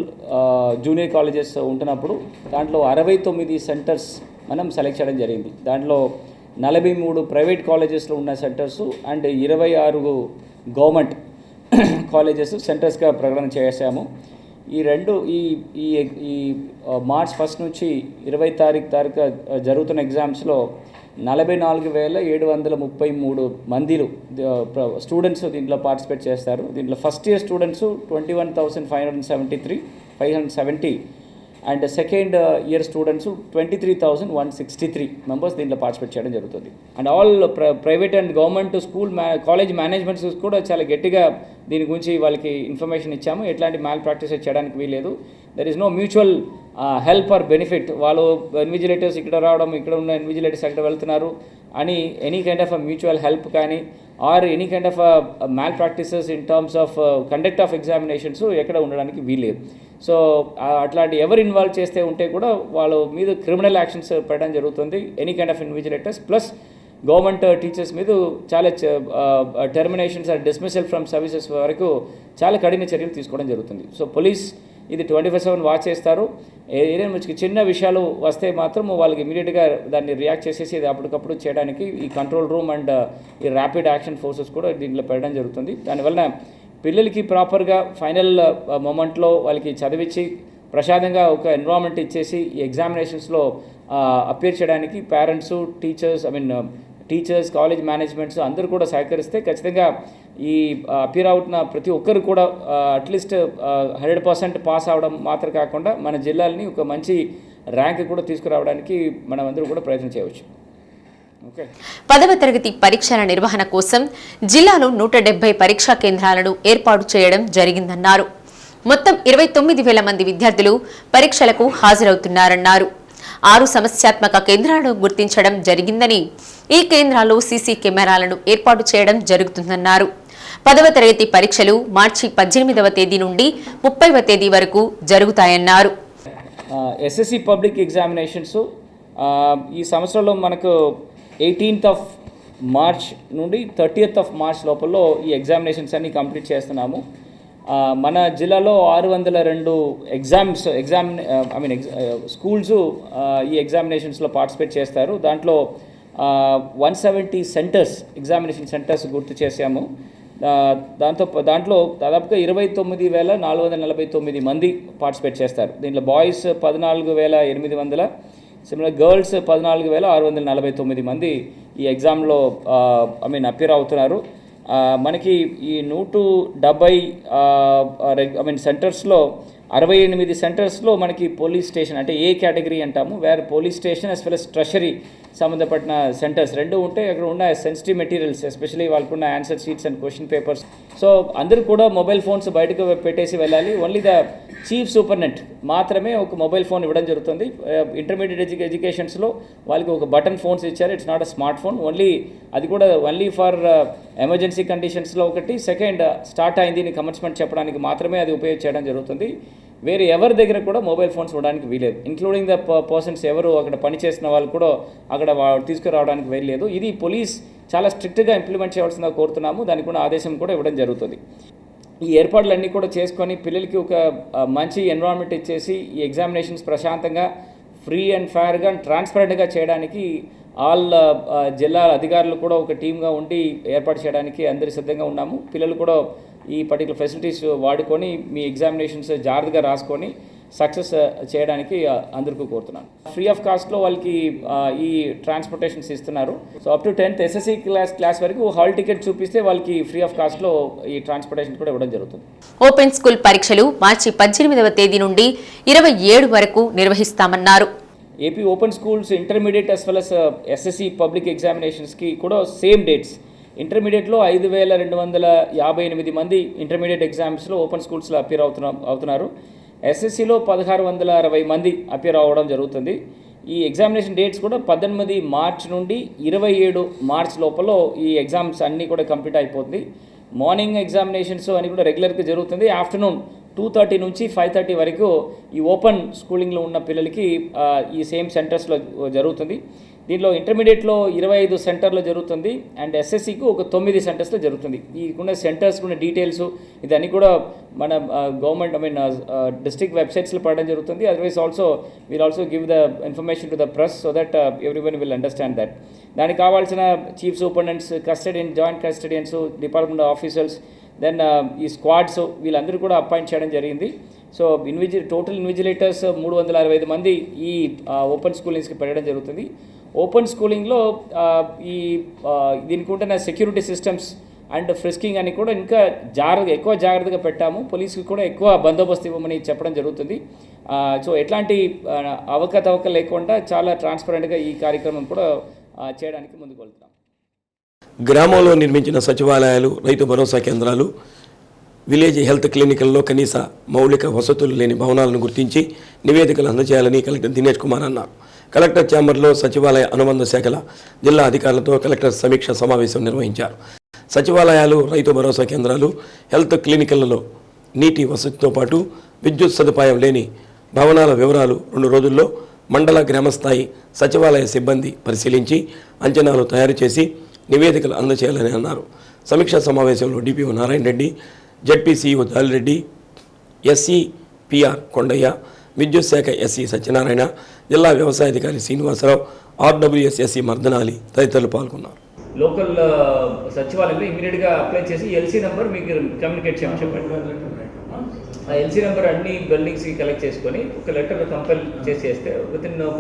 జూనియర్ కాలేజెస్ ఉంటున్నప్పుడు దాంట్లో 69 సెంటర్స్ మనం సెలెక్ట్ చేయడం జరిగింది. దాంట్లో 43 ప్రైవేట్ కాలేజెస్లో ఉన్న సెంటర్సు అండ్ 26 గవర్నమెంట్ కాలేజెస్ సెంటర్స్గా ప్రకటన చేశాము. ఈ రెండు ఈ మార్చ్ 1 నుంచి 20 తారీఖు జరుగుతున్న ఎగ్జామ్స్లో 44,733 మందిలు స్టూడెంట్స్ దీంట్లో పార్టిసిపేట్ చేస్తారు. దీంట్లో first year students 21,570 and second year students 23,163 members దీంట్లో పార్టిసిపేట్ చేయడం జరుగుతుంది. And all private and government school college managements కూడా చాలా గట్టిగా దీని గురించి వాళ్ళకి ఇన్ఫర్మేషన్ ఇచ్చాము. ఎట్లాంటి మ్యాల్ ప్రాక్టీస్ చేయడానికి వీలేదు. There is no mutual help or benefit. వాళ్ళు ఇన్విజిలేటర్స్ ఇక్కడ రావడం, ఇక్కడ ఉన్న ఇన్విజిలేటర్స్ అక్కడ వెళ్తున్నారు అని any kind of mutual help కానీ or any kind of malpractices in terms of conduct of examinations ఎక్కడ ఉండడానికి వీలేదు. సో అట్లాంటి ఎవరు ఇన్వాల్వ్ చేస్తే ఉంటే కూడా వాళ్ళ మీద క్రిమినల్ యాక్షన్స్ పెట్టడం జరుగుతుంది. Any kind of invigilators plus government teachers మీద చాలా టెర్మినేషన్స్ ఆర్ డిస్మిసల్ ఫ్రమ్ సర్వీసెస్ వరకు చాలా కఠిన చర్యలు తీసుకోవడం జరుగుతుంది. సో పోలీస్ ఇది 24/7 వాచ్ చేస్తారు. ఏదైనా చిన్న విషయాలు వస్తే మాత్రం వాళ్ళకి ఇమీడియట్గా దాన్ని రియాక్ట్ చేసేసి ఇది అప్పటికప్పుడు చేయడానికి ఈ కంట్రోల్ రూమ్ అండ్ ఈ ర్యాపిడ్ యాక్షన్ ఫోర్సెస్ కూడా దీంట్లో పెట్టడం జరుగుతుంది. దానివల్ల పిల్లలకి ప్రాపర్గా ఫైనల్ మూమెంట్లో వాళ్ళకి చదివించి ప్రశాంతంగా ఒక ఎన్విరాన్మెంట్ ఇచ్చేసి ఈ ఎగ్జామినేషన్స్లో అపేర్ చేయడానికి పేరెంట్స్, టీచర్స్, కాలేజ్ మేనేజ్మెంట్స్ అందరూ కూడా సహకరిస్తే ఖచ్చితంగా ఈ అపేర్ అవుతున్న ప్రతి ఒక్కరు కూడా అట్లీస్ట్ 100% పాస్ అవడం మాత్రం కాకుండా మన జిల్లాలని ఒక మంచి ర్యాంక్ కూడా తీసుకురావడానికి మనం అందరూ కూడా ప్రయత్నం చేయవచ్చు.
10వ తరగతి పరీక్షల నిర్వహణ కోసం జిల్లాలో 170 పరీక్షా కేంద్రాలను ఏర్పాటు చేయడం జరిగిందన్నారు. మొత్తం 29,000 మంది విద్యార్థులు పరీక్షలకు హాజరవుతున్నారన్నారు. 6 సమస్యాత్మక కేంద్రాలను గుర్తించడం జరిగిందని, ఈ కేంద్రాల్లో సీసీ కెమెరాలను ఏర్పాటు చేయడం జరుగుతుందన్నారు. 10వ తరగతి పరీక్షలు మార్చి 18వ తేదీ నుండి 30వ తేదీ వరకు జరుగుతాయన్నారు.
ఎస్ఎస్సి పబ్లిక్ ఎగ్జామినేషన్స్ ఈ సంవత్సరంలో మనకు 18th మార్చ్ నుండి 30th మార్చ్ లోపల ఈ ఎగ్జామినేషన్స్ అన్ని కంప్లీట్ చేస్తున్నాము. మన జిల్లాలో 602 స్కూల్స్ ఈ ఎగ్జామినేషన్స్లో పార్టిసిపేట్ చేస్తారు. దాంట్లో 170 సెంటర్స్ ఎగ్జామినేషన్ సెంటర్స్ గుర్తు చేశాము. దాంట్లో దాదాపుగా 29,449 మంది పార్టిసిపేట్ చేస్తారు. దీంట్లో బాయ్స్ 14,800, సిమిలర్ గర్ల్స్ 14,649 మంది ఈ ఎగ్జామ్లో అపియర్ అవుతున్నారు. మనకి ఈ 170 సెంటర్స్లో 68 సెంటర్స్లో మనకి పోలీస్ స్టేషన్ అంటే ఏ కేటగిరీ అంటాము, వేరే police station as well as treasury సంబంధపడిన సెంటర్స్ రెండు ఉంటాయి. అక్కడ ఉన్న సెన్సిటివ్ మెటీరియల్స్ ఎస్పెషల్లీ వాళ్ళకున్న answer sheets and question papers, so అందరూ కూడా మొబైల్ ఫోన్స్ బయటకు పెట్టేసి వెళ్ళాలి. ఓన్లీ ద చీఫ్ సూపరింటెండెంట్ మాత్రమే ఒక మొబైల్ ఫోన్ ఇవ్వడం జరుగుతుంది. ఇంటర్మీడియట్ ఎడ్యుకేషన్స్లో వాళ్ళకి ఒక బటన్ ఫోన్స్ ఇచ్చారు. It's not a smart phone, అది కూడా ఓన్లీ ఫర్ ఎమర్జెన్సీ కండిషన్స్లో ఒకటి. సెకండ్, స్టార్ట్ అయింది కమెన్స్మెంట్ చెప్పడానికి మాత్రమే అది ఉపయోగించడం జరుగుతుంది. వేరే ఎవరి దగ్గర కూడా మొబైల్ ఫోన్స్ ఇవ్వడానికి వీలేదు, ఇంక్లూడింగ్ ద పర్సన్స్ ఎవరు అక్కడ పనిచేసిన వాళ్ళు కూడా అక్కడ తీసుకురావడానికి వీల్లేదు. ఇది పోలీస్ చాలా స్ట్రిక్ట్గా ఇంప్లిమెంట్ చేయాల్సిందిగా కోరుతున్నాము. దానికి కూడా ఆదేశం కూడా ఇవ్వడం జరుగుతుంది. ఈ ఏర్పాట్లన్నీ కూడా చేసుకొని పిల్లలకి ఒక మంచి ఎన్విరాన్మెంట్ ఇచ్చేసి ఈ ఎగ్జామినేషన్స్ ప్రశాంతంగా ఫ్రీ అండ్ ఫెయిర్గా ట్రాన్స్పరెంట్గా చేయడానికి ఆల్ జిల్లా అధికారులు కూడా ఒక టీమ్గా ఉండి ఏర్పాటు చేయడానికి అందరి సిద్ధంగా ఉన్నాము. పిల్లలు కూడా ఈ పర్టికులర్ ఫెసిలిటీస్ వాడుకొని మీ ఎగ్జామినేషన్స్ జాగ్రత్తగా రాసుకొని సక్సెస్ చేయడానికి అందరికీ కోరుతున్నాను. ఫ్రీ ఆఫ్ కాస్ట్లో వాళ్ళకి ఈ ట్రాన్స్పోర్టేషన్స్ ఇస్తున్నారు. So up to 10th SSC class వరకు హాల్ టికెట్ చూపిస్తే వాళ్ళకి ఫ్రీ ఆఫ్ కాస్ట్లో ఈ ట్రాన్స్పోర్టేషన్ కూడా ఇవ్వడం జరుగుతుంది.
ఓపెన్ స్కూల్ పరీక్షలు మార్చి 18వ తేదీ నుండి 27 వరకు నిర్వహిస్తామన్నారు.
AP open schools intermediate as well as SSC public ఎగ్జామినేషన్స్కి కూడా సేమ్ డేట్స్. ఇంటర్మీడియట్లో 5,258 మంది ఇంటర్మీడియట్ ఎగ్జామ్స్లో ఓపెన్ స్కూల్స్లో అపియర్ అవుతున్నారు. SSCలో 1,660 మంది అపియర్ అవ్వడం జరుగుతుంది. ఈ ఎగ్జామినేషన్ డేట్స్ కూడా 18 మార్చ్ నుండి 27 మార్చ్ లోపల ఈ ఎగ్జామ్స్ అన్నీ కూడా కంప్లీట్ అయిపోతుంది. మార్నింగ్ ఎగ్జామినేషన్స్ అన్నీ కూడా రెగ్యులర్గా జరుగుతుంది. ఆఫ్టర్నూన్ 2:30 నుంచి 5:30 వరకు ఈ ఓపెన్ స్కూలింగ్లో ఉన్న పిల్లలకి ఈ సేమ్ సెంటర్స్లో జరుగుతుంది. దీనిలో ఇంటర్మీడియట్లో 25 సెంటర్లో జరుగుతుంది అండ్ SSCకు ఒక 9 సెంటర్స్లో జరుగుతుంది. ఈ ఉన్న సెంటర్స్ ఉన్న డీటెయిల్స్ ఇదన్నీ కూడా మన గవర్నమెంట్ డిస్ట్రిక్ట్ వెబ్సైట్స్లో పడడం జరుగుతుంది. Otherwise will also give the information to the press so that everyone will understand that. దానికి కావాల్సిన chief superintendents, custodian, joint custodians, department officers, then ఈ స్క్వాడ్స్ వీళ్ళందరూ కూడా అపాయింట్ చేయడం జరిగింది. సో టోటల్ ఇన్విజిలేటర్స్ 365 మంది ఈ ఓపెన్ స్కూలింగ్స్కి పెట్టడం జరుగుతుంది. ఓపెన్ స్కూలింగ్లో దీనికి ఉంటున్న సెక్యూరిటీ సిస్టమ్స్ అండ్ ఫ్రిస్కింగ్ అని కూడా ఇంకా ఎక్కువ జాగ్రత్తగా పెట్టాము. పోలీసుకి కూడా ఎక్కువ బందోబస్తు ఇవ్వమని చెప్పడం జరుగుతుంది. సో ఎట్లాంటి అవకతవక లేకుండా చాలా ట్రాన్స్పరెంట్గా ఈ కార్యక్రమం కూడా చేయడానికి ముందుకు వెళ్తున్నాం.
గ్రామంలో నిర్మించిన సచివాలయాలు, రైతు భరోసా కేంద్రాలు, విలేజ్ హెల్త్ క్లినికల్లో కనీస మౌలిక వసతులు లేని భవనాలను గుర్తించి నివేదికలు అందజేయాలని కలెక్టర్ దినేష్ కుమార్ అన్నారు. కలెక్టర్ ఛాంబర్లో సచివాలయ అనుబంధ శాఖల జిల్లా అధికారులతో కలెక్టర్ సమీక్ష సమావేశం నిర్వహించారు. సచివాలయాలు, రైతు భరోసా కేంద్రాలు, హెల్త్ క్లినికల్లో నీటి వసతితో పాటు విద్యుత్ సదుపాయం లేని భవనాల వివరాలు 2 రోజుల్లో మండల గ్రామస్థాయి సచివాలయ సిబ్బంది పరిశీలించి అంచనాలు తయారు చేసి నివేదికలు అందజేయాలని అన్నారు. సమీక్షా సమావేశంలో డిపిఓ నారాయణ రెడ్డి, జెడ్పీసీఓ జాలిరెడ్డి, ఎస్సీపీఆర్ కొండయ్య, విద్యుత్ శాఖ ఎస్సీ సత్యనారాయణ, జిల్లా వ్యవసాయాధికారి శ్రీనివాసరావు, ఆర్డబ్ల్యూఎస్ ఎస్సీ మర్దనాలి తదితరులు పాల్గొన్నారు.
లోకల్ సచివాలయంలో ఇమీడియట్గా అప్లై చేసి ఎల్సీ నెంబర్ మీకు కమ్యూనికేట్ చేయమని చెప్పండి. ఆ ఎల్సీ నెంబర్ అన్ని బిల్డింగ్స్కి కలెక్ట్ చేసుకొని ఒక లెటర్ కంపైల్ చేస్తే వితిన్ ఒక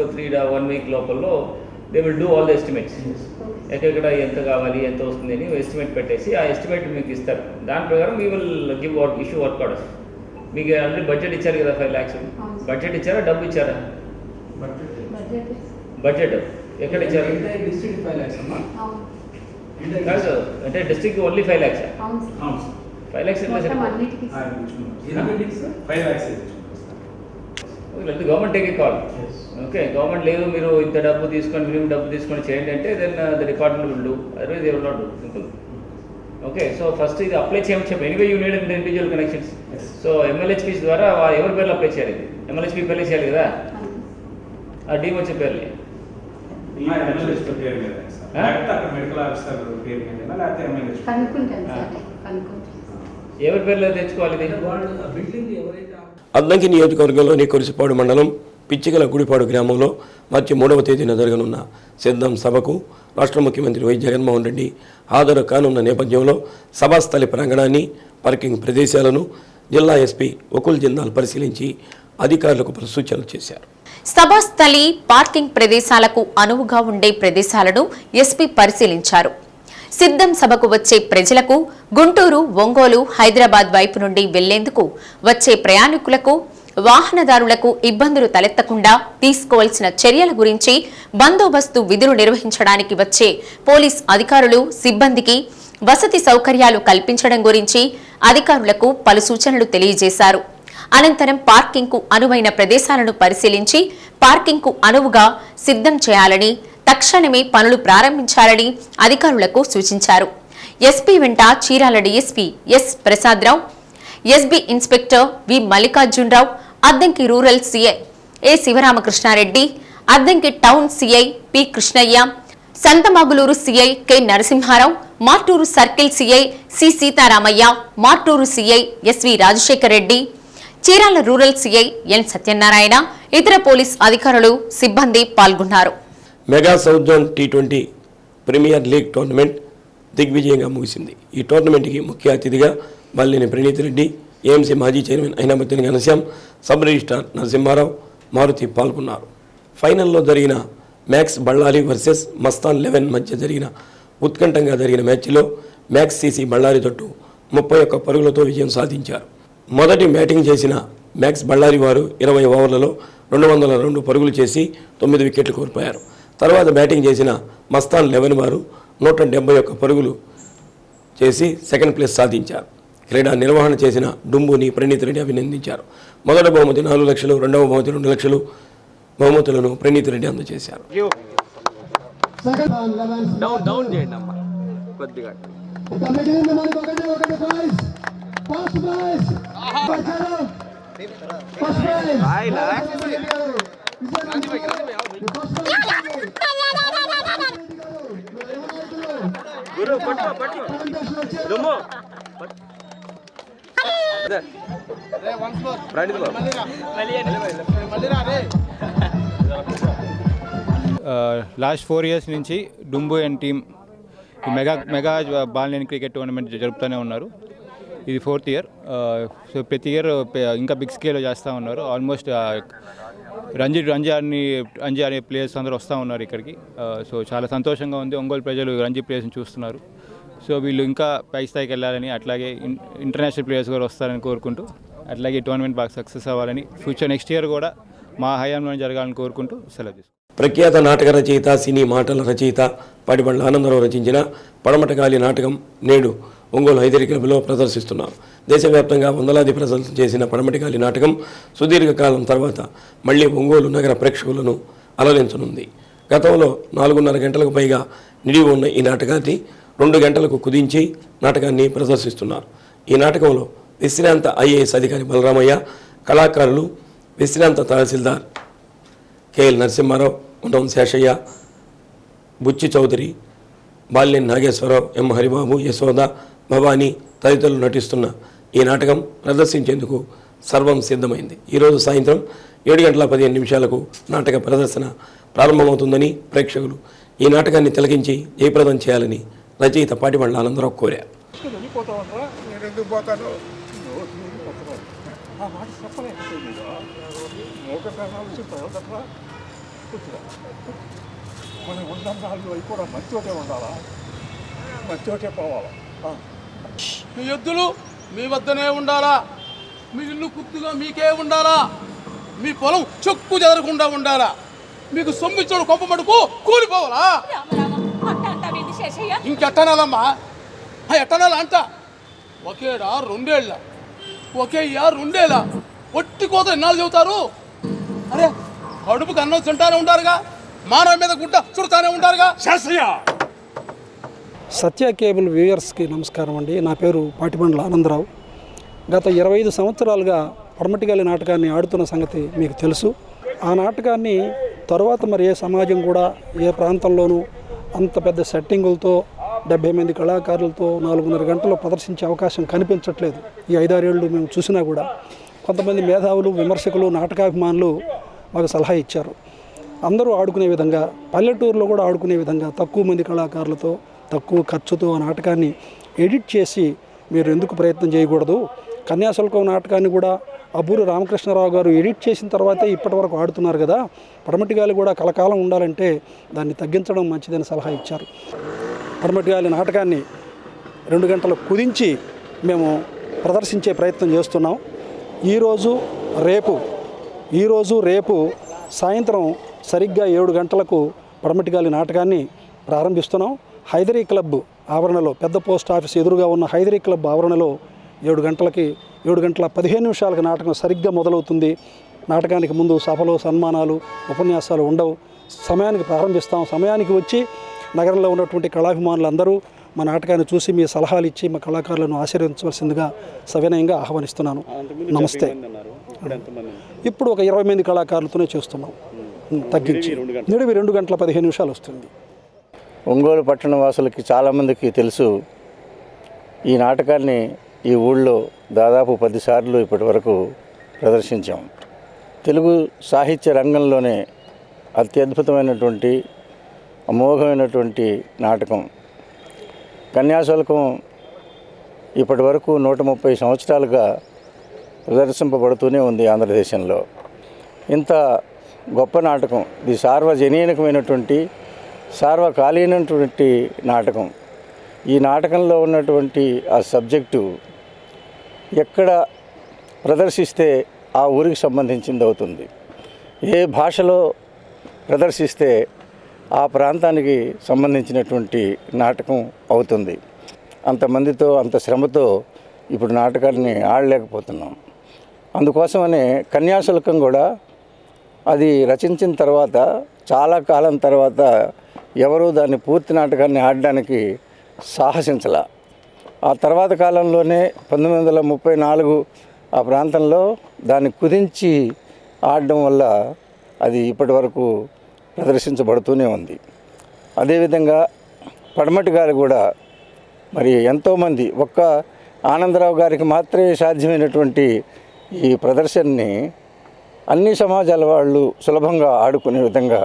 1 వీక్ లోపల they will do all the estimates. ఎక్కడెక్కడ ఎంత కావాలి, ఎంత వస్తుంది అని ఎస్టిమేట్ పెట్టేసి ఆ ఎస్టిమేట్ మీకు ఇస్తారు. దాని ప్రకారం we will give issue work orders. మీకు ఆల్రెడీ బడ్జెట్ ఇచ్చారు కదా, 5 lakhs బడ్జెట్ ఇచ్చారా, డబ్బు ఇచ్చారా? బడ్జెట్ ఎక్కడ ఇచ్చారు?
డిస్ట్రిక్ట్ 5 lakhs అమ్మా.
కాదు, అంటే district only 5 lakhs. 5 lakhs government take a call. Okay, government లేదు మీరు ఇంత డబ్బు తీసుకొని మినిమం డబ్బు తీసుకొని చేయండి అంటే then the department will do, otherwise they will not do. Simple. Okay, so first ఇది అప్లై చేయమని చెప్పి anyway you need individual connections. So MLHPs ద్వారా ఎవరి పేర్లు అప్లై చేయాలి? MLHP పేర్లు చేయాలి కదా, ఆ డీమ్ వచ్చే పేర్లే. ఎవరి పేర్లు తెచ్చుకోవాలి?
అద్దంకి నియోజకవర్గంలోని కొరిసిపాడు మండలం పిచ్చికల గుడిపాడు గ్రామంలో మార్చి 3వ తేదీన జరగనున్న సిద్ధం సభకు రాష్ట్ర ముఖ్యమంత్రి వైఎస్ జగన్మోహన్ రెడ్డి హాజరు కానున్న నేపథ్యంలో సభాస్థలి ప్రాంగణాన్ని, పార్కింగ్ ప్రదేశాలను జిల్లా ఎస్పీ వకుల్ జిందాల్ పరిశీలించి అధికారులకు పలు సూచనలు చేశారు.
సభాస్థలి, పార్కింగ్ ప్రదేశాలకు అనువుగా ఉండే ప్రదేశాలను ఎస్పీ పరిశీలించారు. సిద్ధం సభకు వచ్చే ప్రజలకు, గుంటూరు, ఒంగోలు, హైదరాబాద్ వైపు నుండి వెళ్లేందుకు వచ్చే ప్రయాణికులకు, వాహనదారులకు ఇబ్బందులు తలెత్తకుండా తీసుకోవాల్సిన చర్యల గురించి, బందోబస్తు విధులు నిర్వహించడానికి వచ్చే పోలీస్ అధికారులు, సిబ్బందికి వసతి సౌకర్యాలు కల్పించడం గురించి అధికారులకు పలు సూచనలు తెలియజేశారు. అనంతరం పార్కింగ్కు అనువైన ప్రదేశాలను పరిశీలించి పార్కింగ్కు అనువుగా సిద్ధం చేయాలని, తక్షణమే పనులు ప్రారంభించాలని అధికారులకు సూచించారు. ఎస్పీ వెంట Chirala DSP S Prasadarao, SB inspector V Mallikarjunarao, Addanki rural CI A Sivaramakrishnareddy, Addanki town CI P Krishnaiah, Santhamaguluru CI K Narasimharao, Martur circle CI C Seetharamaiah, Martur CI SV Rajasekhar Reddy, Chirala rural CI N Satyanarayana, ఇతర పోలీస్ అధికారులు, సిబ్బంది పాల్గొన్నారు.
Mega south zone T20 premier league tournament దిగ్విజయంగా ముగిసింది. ఈ టోర్నమెంట్కి ముఖ్య అతిథిగా మల్లిని ప్రణీత్ రెడ్డి, ఏఎంసీ మాజీ చైర్మన్ అయినామతిని ఘనశ్యామ్, సబ్ రిజిస్ట్రార్ నరసింహారావు, మారుతి పాల్గొన్నారు. ఫైనల్లో జరిగిన మ్యాక్స్ బళ్ళారి వర్సెస్ మస్తాన్ 11 మధ్య జరిగిన ఉత్కంఠంగా జరిగిన మ్యాచ్లో మ్యాక్స్ సీసీ బళ్ళారి జట్టు 31 పరుగులతో విజయం సాధించారు. మొదటి బ్యాటింగ్ చేసిన మ్యాక్స్ బళ్ళారి వారు 20 ఓవర్లలో 202 పరుగులు చేసి 9 వికెట్లు కోల్పోయారు. తర్వాత బ్యాటింగ్ చేసిన మస్తాన్ 11 వారు 171 పరుగులు చేసి సెకండ్ ప్లేస్ సాధించారు. క్రీడా నిర్వహణ చేసిన డుంబుని ప్రణీత్ రెడ్డి అభినందించారు. మొదటి బహుమతి 4 లక్షలు, రెండవ బహుమతి 2 లక్షలు బహుమతులను ప్రణీత్ రెడ్డి అందజేశారు.
లాస్ట్ 4 years నుంచి Dumbu and team mega Balineni cricket tournament జరుపుతూనే ఉన్నారు. ఇది 4th year. సో ప్రతి ఇయర్ ఇంకా బిగ్ స్కేల్లో చేస్తూ ఉన్నారు. ఆల్మోస్ట్ రంజీ అనే ప్లేయర్స్ అందరూ వస్తూ ఉన్నారు ఇక్కడికి. సో చాలా సంతోషంగా ఉంది. ఒంగోలు ప్రజలు రంజీ ప్లేయర్స్ని చూస్తున్నారు. సో వీళ్ళు ఇంకా పై స్థాయికి వెళ్ళాలని, అట్లాగే ఇంటర్నేషనల్ ప్లేయర్స్ కూడా వస్తారని కోరుకుంటూ, అట్లాగే టోర్నమెంట్ బాగా సక్సెస్ అవ్వాలని, ఫ్యూచర్ నెక్స్ట్ ఇయర్ కూడా మా హయాంలోనే జరగాలని కోరుకుంటూ సెలవు తీసుకుంటాం.
ప్రఖ్యాత నాటక రచయిత, సినీ మాటల రచయిత పడిబండ్ల ఆనందరావు రచించిన పడమటగాలి నాటకం నేడు ఒంగోలు హైదరీ క్లబ్లో ప్రదర్శిస్తున్నారు. దేశవ్యాప్తంగా వందలాది ప్రదర్శన చేసిన పడమటగాలి నాటకం సుదీర్ఘకాలం తర్వాత మళ్లీ ఒంగోలు నగర ప్రేక్షకులను అలరించనుంది. గతంలో 4.5 గంటలకు పైగా నిడివి ఉన్న ఈ నాటకాన్ని 2 గంటలకు కుదించి నాటకాన్ని ప్రదర్శిస్తున్నారు. ఈ నాటకంలో విశ్రాంత ఐఏఎస్ అధికారి బలరామయ్య, కళాకారులు విశ్రాంత తహసీల్దార్ కెఎల్ నరసింహారావు, ఉండవం శేషయ్య, బుచ్చి చౌదరి, బాలినేని నాగేశ్వరరావు, ఎం హరిబాబు, యశోద, భవానీ తదితరులు నటిస్తున్న ఈ నాటకం ప్రదర్శించేందుకు సర్వం సిద్ధమైంది. ఈరోజు సాయంత్రం 7:15 నాటక ప్రదర్శన ప్రారంభమవుతుందని ప్రేక్షకులు ఈ నాటకాన్ని తిలకించి జయప్రదం చేయాలని రచయిత పాటిబండ్ల ఆనందరావు కోరారు.
మనం ఉన్న నాలుగు అవి కూడా మంచోటే ఉండాలా, మంచోటే పోవాలా. మీ ఎద్దులు మీ వద్దనే ఉండాలా, మీ ఇల్లు కుర్తుగా మీకే ఉండాలా, మీ పొలం చెక్కు చెదరకుండా ఉండాలా, మీకు సొమ్మిచ్చోడు కొంప మటుకు కూలిపోవాలా. ఇంకెట్టనాలమ్మా, ఎట్టనాలా అంట ఒకేడా 2 ఏళ్ళ, ఒకే 2 ఏళ్ళ ఒట్టి కోత ఎన్నాళ్ళు చెబుతారు. అరే కడుపుకి అన్నం తింటానే ఉంటారుగా, మానవ మీద గుడ్డ చుడతానే ఉంటారుగా.
సత్య కేబుల్ వ్యూయర్స్కి నమస్కారం అండి. నా పేరు పాటిబండ్ల ఆనందరావు. గత 25 సంవత్సరాలుగా పడమటిగాలి నాటకాన్ని ఆడుతున్న సంగతి మీకు తెలుసు. ఆ నాటకాన్ని తరువాత మరి ఏ సమాజం కూడా ఏ ప్రాంతంలోనూ అంత పెద్ద సెట్టింగులతో 70 మంది కళాకారులతో 4.5 గంటలు ప్రదర్శించే అవకాశం కనిపించట్లేదు. ఈ 5-6 ఏళ్ళు మేము చూసినా కూడా కొంతమంది మేధావులు, విమర్శకులు, నాటకాభిమానులు మాకు సలహా ఇచ్చారు. అందరూ ఆడుకునే విధంగా, పల్లెటూరులో కూడా ఆడుకునే విధంగా తక్కువ మంది కళాకారులతో తక్కువ ఖర్చుతో ఆ నాటకాన్ని ఎడిట్ చేసి మీరు ఎందుకు ప్రయత్నం చేయకూడదు? కన్యాశుల్కం నాటకాన్ని కూడా అబ్బూరి రామకృష్ణరావు గారు ఎడిట్ చేసిన తర్వాతే ఇప్పటి వరకు ఆడుతున్నారు కదా, పడమటిగాలి కూడా కలకాలం ఉండాలంటే దాన్ని తగ్గించడం మంచిదని సలహా ఇచ్చారు. పడమటిగాలి నాటకాన్ని 2 గంటలు కుదించి మేము ప్రదర్శించే ప్రయత్నం చేస్తున్నాం. ఈరోజు రేపు సాయంత్రం సరిగ్గా 7 గంటలకు పడమటిగాలి నాటకాన్ని ప్రారంభిస్తున్నాం. హైదరీ క్లబ్ ఆవరణలో, పెద్ద పోస్ట్ ఆఫీస్ ఎదురుగా ఉన్న హైదరీ క్లబ్ ఆవరణలో 7 గంటల 15 నిమిషాలకు నాటకం సరిగ్గా మొదలవుతుంది. నాటకానికి ముందు సభలు, సన్మానాలు, ఉపన్యాసాలు ఉండవు. సమయానికి ప్రారంభిస్తాం. సమయానికి వచ్చి నగరంలో ఉన్నటువంటి కళాభిమానులందరూ మా నాటకాన్ని చూసి మీ సలహాలు ఇచ్చి మా కళాకారులను ఆశీర్వదించవలసిందిగా సవినయంగా ఆహ్వానిస్తున్నాను. నమస్తే. ఇప్పుడు ఒక 20 మంది కళాకారులతోనే చేస్తున్నాం, తగ్గించి. 2 గంటల 15 నిమిషాలు వస్తుంది.
ఒంగోలు పట్టణ వాసులకి చాలామందికి తెలుసు, ఈ నాటకాన్ని ఈ ఊళ్ళో దాదాపు 10 సార్లు ఇప్పటి వరకు ప్రదర్శించాం. తెలుగు సాహిత్య రంగంలోనే అత్యద్భుతమైనటువంటి అమోఘమైనటువంటి నాటకం. కన్యాశుల్కం ఇప్పటి వరకు 130 సంవత్సరాలుగా ప్రదర్శింపబడుతూనే ఉంది ఆంధ్రదేశంలో. ఇంత గొప్ప నాటకం, ఇది సార్వజనీనమైనటువంటి సార్వకాలీనటువంటి నాటకం. ఈ నాటకంలో ఉన్నటువంటి ఆ సబ్జెక్టు ఎక్కడ ప్రదర్శిస్తే ఆ ఊరికి సంబంధించింది అవుతుంది. ఏ భాషలో ప్రదర్శిస్తే ఆ ప్రాంతానికి సంబంధించినటువంటి నాటకం అవుతుంది. అంతమందితో అంత శ్రమతో ఇప్పుడు నాటకాన్ని ఆడలేకపోతున్నాం. అందుకోసమనే కన్యాశుల్కం కూడా అది రచించిన తర్వాత చాలా కాలం తర్వాత ఎవరూ దాన్ని పూర్తి నాటకాన్ని ఆడడానికి సాహసించలా. ఆ తర్వాత కాలంలోనే 1934 ఆ ప్రాంతంలో దాన్ని కుదించి ఆడడం వల్ల అది ఇప్పటి వరకు ప్రదర్శించబడుతూనే ఉంది. అదేవిధంగా పడమటి గారు కూడా మరి ఎంతోమంది, ఒక్క ఆనందరావు గారికి మాత్రమే సాధ్యమైనటువంటి ఈ ప్రదర్శనని అన్ని సమాజాల వాళ్ళు సులభంగా ఆడుకునే విధంగా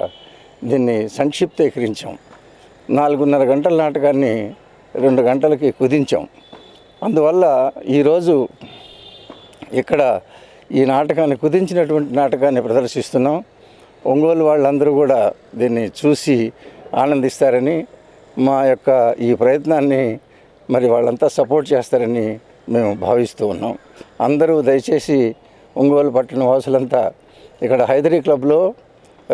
దీన్ని సంక్షిప్తీకరించాం. 4.5 గంటల నాటకాన్ని 2 గంటలకి కుదించాం. అందువల్ల ఈరోజు ఇక్కడ ఈ నాటకాన్ని కుదించినటువంటి నాటకాన్ని ప్రదర్శిస్తున్నాం. ఒంగోలు వాళ్ళందరూ కూడా దీన్ని చూసి ఆనందిస్తారని, మా యొక్క ఈ ప్రయత్నాన్ని మరి వాళ్ళంతా సపోర్ట్ చేస్తారని మేము భావిస్తూ ఉన్నాం. అందరూ దయచేసి ఒంగోలు పట్టణ వాసులంతా ఇక్కడ హైదరీ క్లబ్లో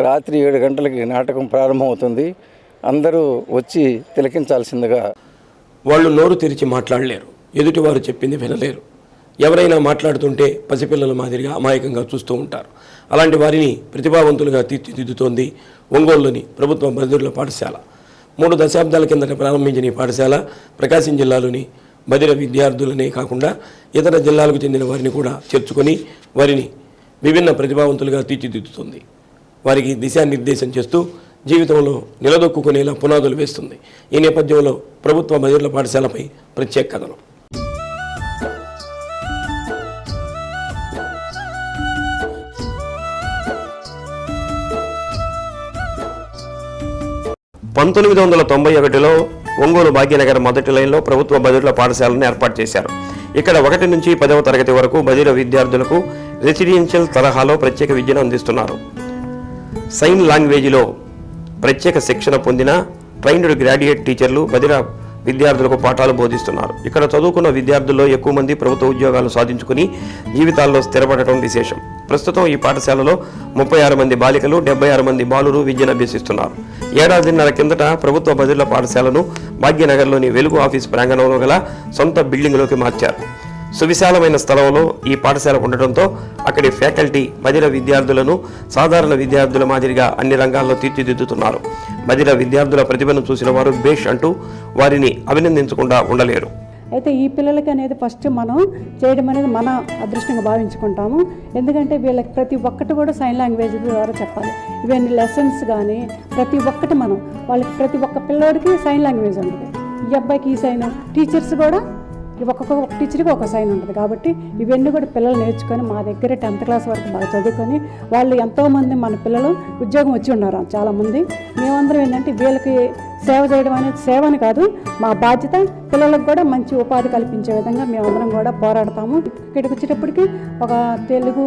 రాత్రి 7 గంటలకి నాటకం ప్రారంభమవుతుంది. అందరూ వచ్చి తిలకించాల్సిందిగా.
వాళ్ళు నోరు తెరిచి మాట్లాడలేరు, ఎదుటివారు చెప్పింది వినలేరు. ఎవరైనా మాట్లాడుతుంటే పసిపిల్లల మాదిరిగా అమాయకంగా చూస్తూ ఉంటారు. అలాంటి వారిని ప్రతిభావంతులుగా తీర్చిదిద్దుతోంది ఒంగోలులోని ప్రభుత్వ బదిరుల పాఠశాల. 3 దశాబ్దాల కిందట ప్రారంభించిన ఈ పాఠశాల ప్రకాశం జిల్లాలోని బదిర విద్యార్థులనే కాకుండా ఇతర జిల్లాలకు చెందిన వారిని కూడా చేర్చుకొని వారిని విభిన్న ప్రతిభావంతులుగా తీర్చిదిద్దుతుంది. వారికి దిశానిర్దేశం చేస్తూ జీవితంలో నిలదొక్కునేలా పునాదులు వేస్తుంది. ఈ నేపథ్యంలో ప్రభుత్వ బదిరుల పాఠశాలపై ప్రత్యేక కథనం. పంతొమ్మిది 1991లో ఒంగోలు భాగ్యనగర్ మొదటి లైన్లో ప్రభుత్వ బదిరుల పాఠశాలను ఏర్పాటు చేశారు. ఇక్కడ 1 నుంచి 10వ తరగతి వరకు బదిర విద్యార్థులకు రెసిడెన్షియల్ తరహాలో ప్రత్యేక విద్యను అందిస్తున్నారు. సైన్ లాంగ్వేజ్లో ప్రత్యేక శిక్షణ పొందిన ట్రైన్డ్ గ్రాడ్యుయేట్ టీచర్లు బదిర విద్యార్థులకు పాఠాలు బోధిస్తున్నారు. ఇక్కడ చదువుకున్న విద్యార్థుల్లో ఎక్కువ మంది ప్రభుత్వ ఉద్యోగాలు సాధించుకుని జీవితాల్లో స్థిరపడటం విశేషం. ప్రస్తుతం ఈ పాఠశాలలో 36 మంది బాలికలు, 76 మంది బాలురు విద్యను అభ్యసిస్తున్నారు. ఏడాదిన్నర కిందట ప్రభుత్వ బదిరుల పాఠశాలను భాగ్యనగర్లోని వెలుగు ఆఫీస్ ప్రాంగణంలో గల సొంత బిల్డింగ్లోకి మార్చారు. సువిశాలమైన స్థలంలో ఈ పాఠశాల ఉండటంతో అక్కడి ఫ్యాకల్టీ బదిర విద్యార్థులను సాధారణ విద్యార్థుల మాదిరిగా అన్ని రంగాల్లో తీర్చిదిద్దుతున్నారు. బదిర విద్యార్థుల ప్రతిభను చూసిన వారు బేష్ అంటూ వారిని అభినందించకుండా ఉండలేరు.
అయితే ఈ పిల్లలకి అనేది ఫస్ట్ మనం చేయడం అనేది మన అదృష్టంగా భావించుకుంటాము. ఎందుకంటే వీళ్ళకి ప్రతి ఒక్కటి కూడా సైన్ లాంగ్వేజ్ ద్వారా చెప్పాలి. ఇవన్నీ లెసన్స్ కానీ ప్రతి ఒక్కటి వాళ్ళకి ప్రతి ఒక్క పిల్లోడికి సైన్ లాంగ్వేజ్ ఉంటుంది. ఈ అబ్బాయికి ఈ సైన్, టీచర్స్ కూడా ఒక్కొక్క టీచర్కి ఒక సైన్ ఉంటుంది. కాబట్టి ఇవన్నీ కూడా పిల్లలు నేర్చుకొని మా దగ్గర 10th క్లాస్ వరకు బాగా చదువుకొని వాళ్ళు ఎంతోమంది మన పిల్లలు ఉద్యోగం వచ్చి ఉన్నారు చాలామంది. మేమందరం ఏంటంటే వీళ్ళకి సేవ చేయడం అనేది సేవ అని కాదు, మా బాధ్యత. పిల్లలకు కూడా మంచి ఉపాధి కల్పించే విధంగా మేమందరం కూడా పోరాడతాము. ఇక్కడికి వచ్చేటప్పటికి ఒక తెలుగు,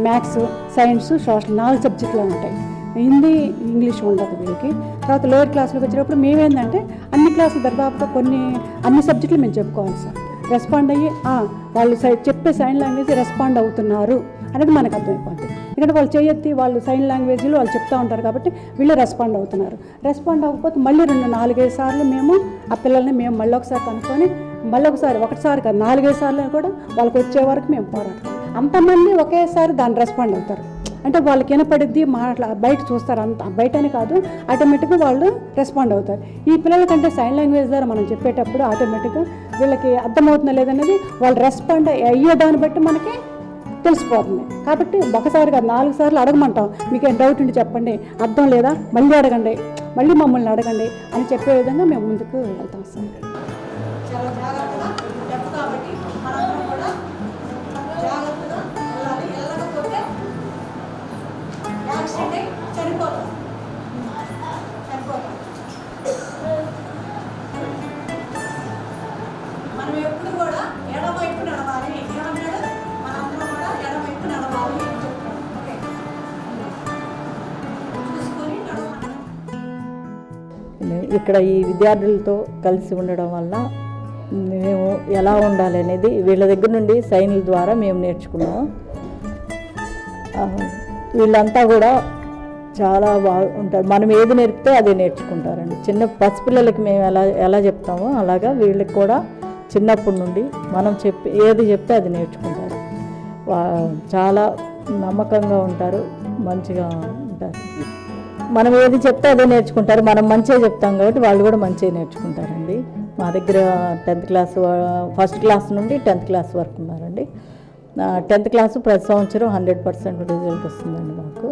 మ్యాథ్స్, సైన్స్, సోషల్ 4 సబ్జెక్టులు ఉంటాయి. హిందీ, ఇంగ్లీష్ ఉండదు వీళ్ళకి. తర్వాత లోయర్ క్లాసులకు వచ్చేటప్పుడు మేమేంటంటే అన్ని క్లాసులు దాదాపుగా అన్ని సబ్జెక్టులు మేము చెప్పుకోవాలి సార్. రెస్పాండ్ అయ్యి వాళ్ళు చెప్పే సైన్ లాంగ్వేజ్ రెస్పాండ్ అవుతున్నారు అనేది మనకు అర్థమైపోతుంది. ఎందుకంటే వాళ్ళు చేయెత్తి వాళ్ళు సైన్ లాంగ్వేజ్లో వాళ్ళు చెప్తూ ఉంటారు కాబట్టి వీళ్ళు రెస్పాండ్ అవుతున్నారు. రెస్పాండ్ అవ్వకపోతే మళ్ళీ 4-5 సార్లు మేము ఆ పిల్లల్ని మేము మళ్ళీ ఒకసారి కనుక్కొని ఒకటిసారి కాదు 4-5 సార్లు కూడా వాళ్ళకి వచ్చే వరకు మేము పోరాడతాం. అంతమంది ఒకేసారి దాన్ని రెస్పాండ్ అవుతారు అంటే వాళ్ళకి వినపడిద్ది, బయట చూస్తారు. అంత బయటనే కాదు, ఆటోమేటిక్గా వాళ్ళు రెస్పాండ్ అవుతారు. ఈ పిల్లలకంటే సైన్ లాంగ్వేజ్ ద్వారా మనం చెప్పేటప్పుడు ఆటోమేటిక్గా వీళ్ళకి అర్థమవుతుందా లేదనేది వాళ్ళు రెస్పాండ్ అయ్యే దాన్ని బట్టి మనకి తెలిసిపోతుంది. కాబట్టి ఒకసారి కాదు 4 సార్లు అడగమంటాం. మీకు ఏం డౌట్ ఉంటే చెప్పండి, అర్థం లేదా మళ్ళీ అడగండి, మళ్ళీ మమ్మల్ని అడగండి అని చెప్పే విధంగా మేము ముందుకు వెళ్తాం సార్. చాలా జాగ్రత్తగా చెప్పు కాబట్టి మనందరం కూడా జాగ్రత్తగా వెళ్ళాలి. వెళ్ళకపోతే యాక్సిడెంట్ అయి చనిపోతాం. మనం ఎప్పుడు కూడా ఎడమవైపు నడవాలి. ఏమన్నాడు? మనందరం కూడా ఎడమవైపు నడవాలి అని చెప్తాం. ఓకే, చూసుకొని నడవాలి.
ఇక్కడ ఈ విద్యార్థులతో కలిసి ఉండడం వల్ల మేము ఎలా ఉండాలి అనేది వీళ్ళ దగ్గర నుండి సైన్ల ద్వారా మేము నేర్చుకున్నాము. వీళ్ళంతా కూడా చాలా బాగుంటారు. మనం ఏది నేర్పితే అదే నేర్చుకుంటారండి. చిన్న పసిపిల్లలకి మేము ఎలా చెప్తామో అలాగా వీళ్ళకి కూడా చిన్నప్పటి నుండి మనం ఏది చెప్తే అది నేర్చుకుంటారు. చాలా నమ్మకంగా ఉంటారు, మంచిగా ఉంటారు. మనం ఏది చెప్తే అదే నేర్చుకుంటారు. మనం మంచిగా చెప్తాం కాబట్టి వాళ్ళు కూడా మంచిగా నేర్చుకుంటారండి. మా దగ్గర 10th క్లాస్ ఫస్ట్ క్లాస్ నుండి 10th క్లాస్ వరకు ఉన్నారండి. 10th క్లాసు ప్రతి సంవత్సరం 100% రిజల్ట్ వస్తుందండి మాకు.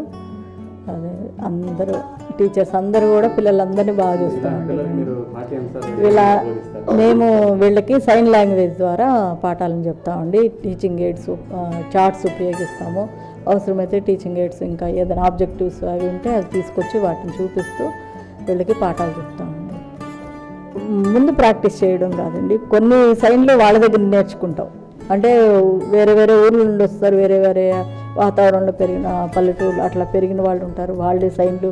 అదే అందరూ టీచర్స్ అందరూ కూడా పిల్లలందరినీ బాగా చూస్తామండి. మేము వీళ్ళకి సైన్ లాంగ్వేజ్ ద్వారా పాఠాలను చెప్తామండి. టీచింగ్ ఎయిడ్స్, చార్ట్స్ ఉపయోగిస్తాము. అవసరమైతే టీచింగ్ ఎయిడ్స్ ఇంకా ఏదైనా ఆబ్జెక్టివ్స్ అవి ఉంటే అది తీసుకొచ్చి వాటిని చూపిస్తూ వీళ్ళకి పాఠాలు చెప్తామండి. ముందు ప్రాక్టీస్ చేయడం కాదండి, కొన్ని సైన్లు వాళ్ళ దగ్గర నేర్చుకుంటాం. అంటే వేరే వేరే ఊర్ల నుండి వస్తారు, వేరే వేరే వాతావరణంలో పెరిగిన పల్లెటూరు అట్లా పెరిగిన వాళ్ళు ఉంటారు. వాళ్ళ సైన్లు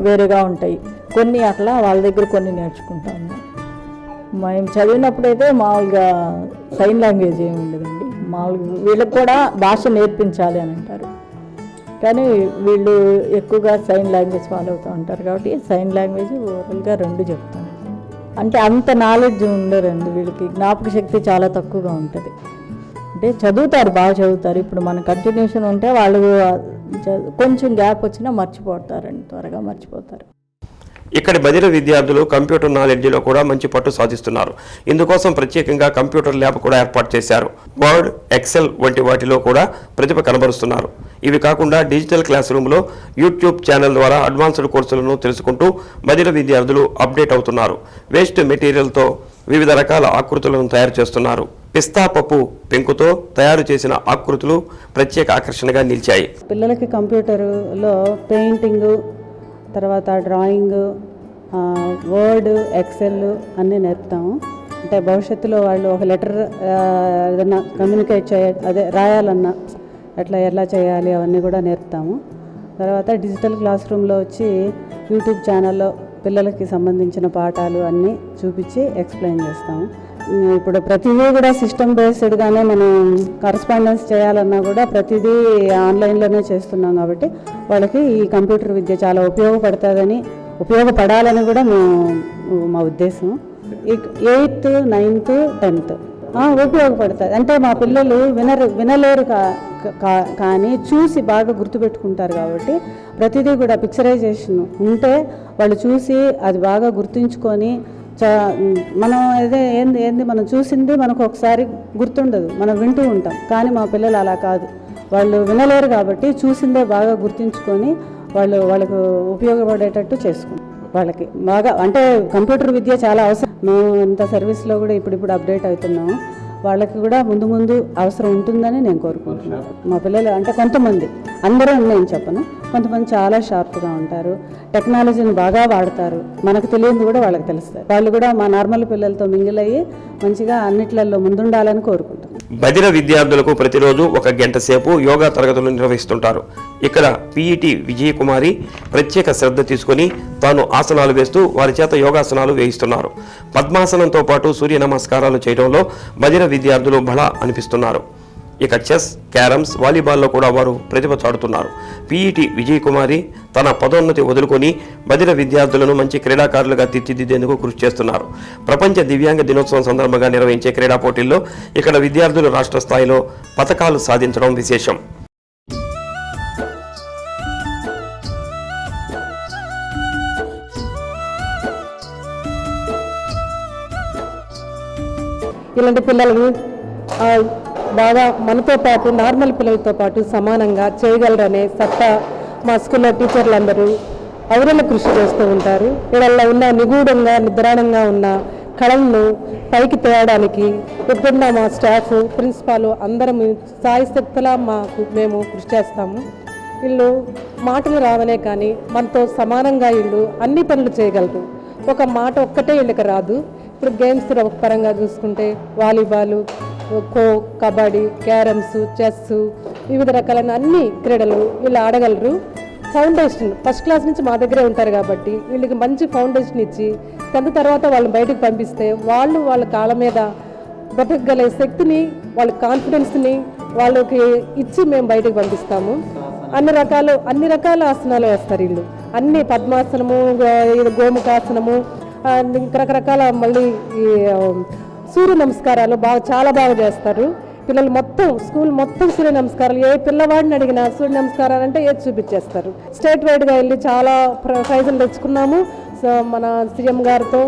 వేరేగా ఉంటాయి. కొన్ని అట్లా వాళ్ళ దగ్గర కొన్ని నేర్చుకుంటాము. మేము చదివినప్పుడైతే మామూలుగా సైన్ లాంగ్వేజ్ ఏమి ఉండదండి. మామూలుగా వీళ్ళకి కూడా భాష నేర్పించాలి అని అంటారు, కానీ వీళ్ళు ఎక్కువగా సైన్ లాంగ్వేజ్ ఫాలో అవుతూ ఉంటారు. కాబట్టి సైన్ లాంగ్వేజ్ ఓవరాల్గా 2 చెప్తాను. అంటే అంత నాలెడ్జ్ ఉండరండి వీళ్ళకి, జ్ఞాపక శక్తి చాలా తక్కువగా ఉంటుంది. అంటే చదువుతారు, బాగా చదువుతారు. ఇప్పుడు మన కంటిన్యూషన్ ఉంటే వాళ్ళు కొంచెం గ్యాప్ వచ్చినా మర్చిపోతారండి, త్వరగా మర్చిపోతారు.
ఇక్కడి బదిర విద్యార్థులు కంప్యూటర్ నాలెడ్జ్లో కూడా మంచి పట్టు సాధిస్తున్నారు. ఇందుకోసం ప్రత్యేకంగా కంప్యూటర్ ల్యాబ్ కూడా ఏర్పాటు చేశారు. వర్డ్, ఎక్సెల్ వంటి వాటిలో కూడా ప్రతిభ కనబరుస్తున్నారు. ఇవి కాకుండా డిజిటల్ క్లాస్ రూమ్లో యూట్యూబ్ ఛానల్ ద్వారా అడ్వాన్స్డ్ కోర్సులను తెలుసుకుంటూ బదిర విద్యార్థులు అప్డేట్ అవుతున్నారు. వేస్ట్ మెటీరియల్తో వివిధ రకాల ఆకృతులను తయారు చేస్తున్నారు. పిస్తా పప్పు పెంకుతో తయారు చేసిన ఆకృతులు ప్రత్యేక ఆకర్షణగా నిలిచాయి.
పిల్లలకి కంప్యూటర్లో పెయింటింగ్, తర్వాత డ్రాయింగ్, వర్డ్, ఎక్సెల్ అన్నీ నేర్పుతాము. అంటే భవిష్యత్తులో వాళ్ళు ఒక లెటర్ ఏదన్నా కమ్యూనికేట్ రాయాలన్నా అట్లా ఎలా చేయాలి అవన్నీ కూడా నేర్పుతాము. తర్వాత డిజిటల్ క్లాస్ రూమ్లో వచ్చి యూట్యూబ్ ఛానల్లో పిల్లలకి సంబంధించిన పాఠాలు అన్నీ చూపించి ఎక్స్ప్లెయిన్ చేస్తాము. ఇప్పుడు ప్రతిదీ కూడా సిస్టమ్ బేస్డ్గానే మనం కరస్పాండెన్స్ చేయాలన్నా కూడా ప్రతిదీ ఆన్లైన్లోనే చేస్తున్నాం. కాబట్టి వాళ్ళకి ఈ కంప్యూటర్ విద్య చాలా ఉపయోగపడాలని కూడా మా ఉద్దేశం. 8th, 9th, 10th ఉపయోగపడుతుంది. అంటే మా పిల్లలు వినలేరు కానీ చూసి బాగా గుర్తుపెట్టుకుంటారు. కాబట్టి ప్రతిదీ కూడా పిక్చరైజేషన్ ఉంటే వాళ్ళు చూసి అది బాగా గుర్తుంచుకొని మనం ఏంది మనం చూసింది మనకు ఒకసారి గుర్తుండదు, మనం వింటూ ఉంటాం. కానీ మా పిల్లలు అలా కాదు, వాళ్ళు వినలేరు కాబట్టి చూసిందే బాగా గుర్తుంచుకొని వాళ్ళకు ఉపయోగపడేటట్టు చేసుకుంటాం. వాళ్ళకి బాగా అంటే కంప్యూటర్ విద్య చాలా అవసరం. మేము ఇంత సర్వీస్లో కూడా ఇప్పుడు అప్డేట్ అవుతున్నాము. వాళ్ళకి కూడా ముందు ముందు అవసరం ఉంటుందని నేను కోరుకుంటున్నాను. మా పిల్లలు అంటే కొంతమంది, అందరూ నేను చెప్పను, కొంతమంది చాలా షార్ప్గా ఉంటారు, టెక్నాలజీని బాగా వాడతారు, మనకు తెలియదు కూడా వాళ్ళకి తెలుస్తుంది. వాళ్ళు కూడా మా నార్మల్ పిల్లలతో మింగిల్ అయ్యి మంచిగా అన్నిట్లలో ముందుండాలని కోరుకుంటున్నాను.
బదిర విద్యార్థులకు ప్రతిరోజు 1 గంట సేపు యోగా తరగతులు నిర్వహిస్తుంటారు. ఇక్కడ పీఈటీ విజయకుమారి ప్రత్యేక శ్రద్ధ తీసుకుని తాను ఆసనాలు వేస్తూ వారి చేత యోగాసనాలు వేయిస్తున్నారు. పద్మాసనంతో పాటు సూర్య నమస్కారాలు చేయడంలో బదిర విద్యార్థులు బలా అనిపిస్తున్నారు. ఇక చెస్, క్యారమ్స్, వాలీబాల్లో కూడా వారు ప్రతిభ చాటుతున్నారు. పీఈటీ విజయకుమారి తన పదోన్నతి వదులుకొని బదిర విద్యార్థులను మంచి క్రీడాకారులుగా తీర్చిదిద్దేందుకు కృషి చేస్తున్నారు. ప్రపంచ దివ్యాంగ దినోత్సవం సందర్భంగా నిర్వహించే క్రీడా పోటీల్లో ఇక్కడ విద్యార్థులు రాష్ట్ర స్థాయిలో పతకాలు సాధించడం విశేషం.
ఇలాంటి పిల్లలు బాగా మనతో పాటు నార్మల్ పిల్లలతో పాటు సమానంగా చేయగలరనే సత్తా మా స్కూల్లో టీచర్లు అందరూ ఔరల కృషి చేస్తూ ఉంటారు. వీళ్ళల్లో ఉన్న నిగూఢంగా నిద్రాణంగా ఉన్న కళలను పైకి తేయడానికి ఇప్పుడున్న మా స్టాఫ్, ప్రిన్సిపాల్ అందరం సాయశక్తులా మేము కృషి చేస్తాము. వీళ్ళు మాటలు రావనే కానీ మనతో సమానంగా వీళ్ళు అన్ని పనులు చేయగలరు. ఒక మాట ఒక్కటే వీళ్ళకి రాదు. ఇప్పుడు గేమ్స్ పరంగా చూసుకుంటే volleyball, kho, kabaddi, carroms, chess, వివిధ రకాలైన అన్ని క్రీడలు వీళ్ళు ఆడగలరు. ఫౌండేషన్ ఫస్ట్ క్లాస్ నుంచి మా దగ్గరే ఉంటారు కాబట్టి వీళ్ళకి మంచి ఫౌండేషన్ ఇచ్చి 10th తర్వాత వాళ్ళని బయటకు పంపిస్తే వాళ్ళ కాళ్ళ మీద బ్రతకగల శక్తిని, వాళ్ళ కాన్ఫిడెన్స్ని వాళ్ళకి ఇచ్చి మేము బయటకు పంపిస్తాము. అన్ని రకాల ఆసనాలు వేస్తారు వీళ్ళు. అన్ని పద్మాసనము, గోముఖాసనము, రకరకాల మళ్ళీ ఈ సూర్య నమస్కారాలు చాలా బాగా చేస్తారు పిల్లలు. స్కూల్ మొత్తం సూర్య నమస్కారాలు. ఏ పిల్లవాడిని అడిగినా సూర్య నమస్కారాలు అంటే ఏది చూపించేస్తారు. స్టేట్ వైడ్గా వెళ్ళి చాలా ప్రైజులు తెచ్చుకున్నాము. మన సీఎం గారితో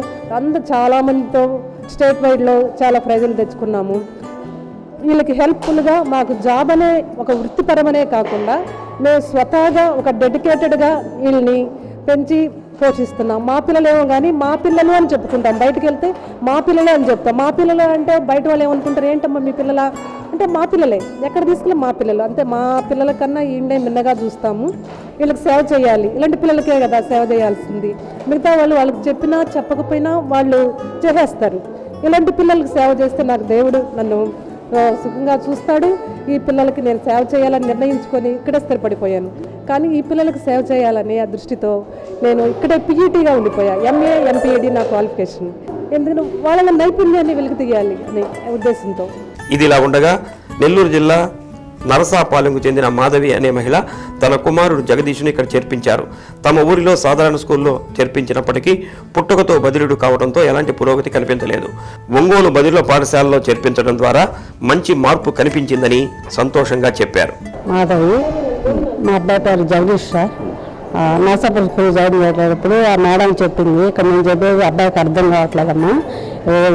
చాలామందితో స్టేట్ వైడ్లో చాలా ప్రైజులు తెచ్చుకున్నాము. వీళ్ళకి హెల్ప్ఫుల్గా మాకు జాబ్ అనే ఒక వృత్తిపరమనే కాకుండా మేము స్వతహాగా ఒక డెడికేటెడ్గా వీళ్ళని పెంచి పోషిస్తున్నాం. మా పిల్లలేమో కానీ మా పిల్లలు అని చెప్పుకుంటాం. బయటకు వెళ్తే మా పిల్లలే అని చెప్తాం. మా పిల్లలు అంటే బయట వాళ్ళు ఏమనుకుంటారు, ఏంటమ్మా మీ పిల్లల అంటే మా పిల్లలే, ఎక్కడ తీసుకెళ్ళి మా పిల్లలు అంతే. మా పిల్లల కన్నా ఈయనే మిన్నగా చూస్తాము. వీళ్ళకి సేవ చేయాలి. ఇలాంటి పిల్లలకే కదా సేవ చేయాల్సింది. మిగతా వాళ్ళకి చెప్పినా చెప్పకపోయినా వాళ్ళు చేసేస్తారు. ఇలాంటి పిల్లలకి సేవ చేస్తే నాకు దేవుడు నన్ను సుఖంగా చూస్తాడు. ఈ పిల్లలకి నేను సేవ చేయాలని నిర్ణయించుకొని ఇక్కడే స్థిరపడిపోయాను. కానీ ఈ పిల్లలకు సేవ చేయాలనే ఆ దృష్టితో నేను ఇక్కడే పీఈటీగా ఉండిపోయా. ఎంఏ, ఎంపీఈడి నా క్వాలిఫికేషన్. ఎందుకంటే వాళ్ళ నైపుణ్యాన్ని వెలికి తీయాలి అనే ఉద్దేశంతో.
ఇదిలా ఉండగా నెల్లూరు జిల్లా నరసాపాలెంకు చెందిన మాధవి అనే మహిళ తన కుమారుడు జగదీష్ను ఇక్కడ చేర్పించారు. తమ ఊరిలో సాధారణ స్కూల్లో చేర్పించినప్పటికీ పుట్టుకతో బదిలీడు కావడంతో ఎలాంటి పురోగతి కనిపించలేదు. ఒంగోలు బదిలీల పాఠశాలలో చేర్పించడం ద్వారా మంచి మార్పు కనిపించిందని సంతోషంగా చెప్పారు.
మాధవి, మా అబ్బాయి పేరు Jagadish sir. Narsapur school join చేసేటప్పుడు ఆ మేడం చెప్పింది, ఇక్కడ నేను చెప్పేది అబ్బాయికి అర్థం కావట్లేదమ్మా,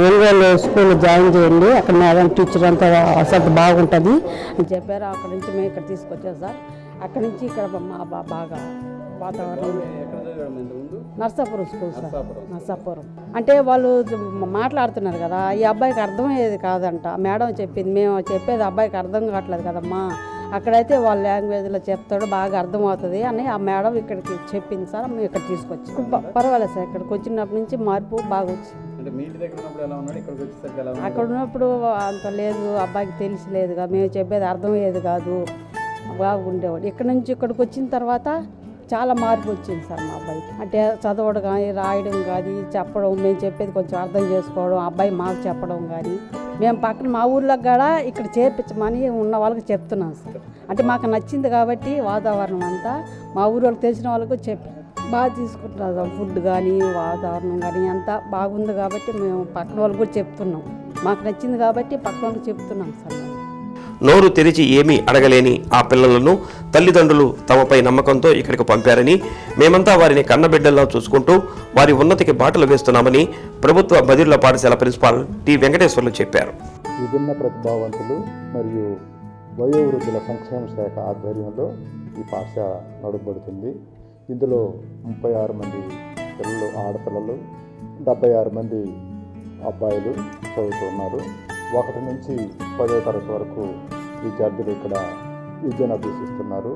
ఒంగోలు స్కూల్ జాయిన్ చేయండి, అక్కడ మేడం టీచర్ అంతా వసతి బాగుంటుంది అని చెప్పారు. అక్కడ నుంచి మేము ఇక్కడ తీసుకొచ్చాం సార్. అక్కడ నుంచి ఇక్కడ మా బాగా వాతావరణం. Narsapuram school sir, Narsapuram. అంటే వాళ్ళు మాట్లాడుతున్నారు కదా, ఈ అబ్బాయికి అర్థమయ్యేది కాదంట. మేడం చెప్పింది, మేము చెప్పేది అబ్బాయికి అర్థం కావట్లేదు కదమ్మా, అక్కడైతే వాళ్ళ లాంగ్వేజ్లో చెప్తాడు, బాగా అర్థమవుతుంది అని ఆ మేడం ఇక్కడికి చెప్పింది సార్. మేము ఇక్కడ తీసుకొచ్చి పర్వాలేదు సార్. ఇక్కడికి వచ్చినప్పటి నుంచి మార్పు బాగా వచ్చింది. అక్కడ ఉన్నప్పుడు అంత లేదు, అబ్బాయికి తెలిసిలేదుగా, మేము చెప్పేది అర్థమయ్యేది కాదు, బాగుండేవాడు. ఇక్కడ నుంచి ఇక్కడికి వచ్చిన తర్వాత చాలా మార్పు వచ్చింది సార్ మా అబ్బాయికి. అంటే చదవడం కానీ, రాయడం కానీ, చెప్పడం, మేము చెప్పేది కొంచెం అర్థం చేసుకోవడం, అబ్బాయి మాకు చెప్పడం కానీ, మేము పక్కన మా ఊర్లో కూడా ఇక్కడ చేర్పించమని ఉన్న వాళ్ళకి చెప్తున్నాం సార్. అంటే మాకు నచ్చింది కాబట్టి వాతావరణం అంతా మా ఊరు వాళ్ళకి తెలిసిన వాళ్ళకు చెప్పి బాగా తీసుకుంటున్నాం. ఫుడ్ కానీ, వాతావరణం కానీ అంతా బాగుంది కాబట్టి మేము పక్కన వాళ్ళకి కూడా చెప్తున్నాం. మాకు నచ్చింది కాబట్టి పక్కన వాళ్ళకి చెప్తున్నాం సార్.
నోరు తెరిచి ఏమీ అడగలేని ఆ పిల్లలను తల్లిదండ్రులు తమపై నమ్మకంతో ఇక్కడికి పంపారని, మేమంతా వారిని కన్నబిడ్డల్లో చూసుకుంటూ వారి ఉన్నతికి బాటలు వేస్తున్నామని ప్రభుత్వ బదిలీల పాఠశాల ప్రిన్సిపాల్ టి వెంకటేశ్వర్లు చెప్పారు.
విభిన్న ప్రతిభావంతులు మరియు వయోవృద్ధుల సంక్షేమ శాఖ ఆధ్వర్యంలో ఈ పాఠశాల నడుపబడుతుంది. ఇందులో 36 మంది పిల్లలు ఆడపిల్లలు, 76 మంది అబ్బాయిలు చదువుతున్నారు. 1 నుంచి 10వ తరగతి వరకు విద్యార్థులు ఇక్కడ విద్యను అభ్యసిస్తున్నారు.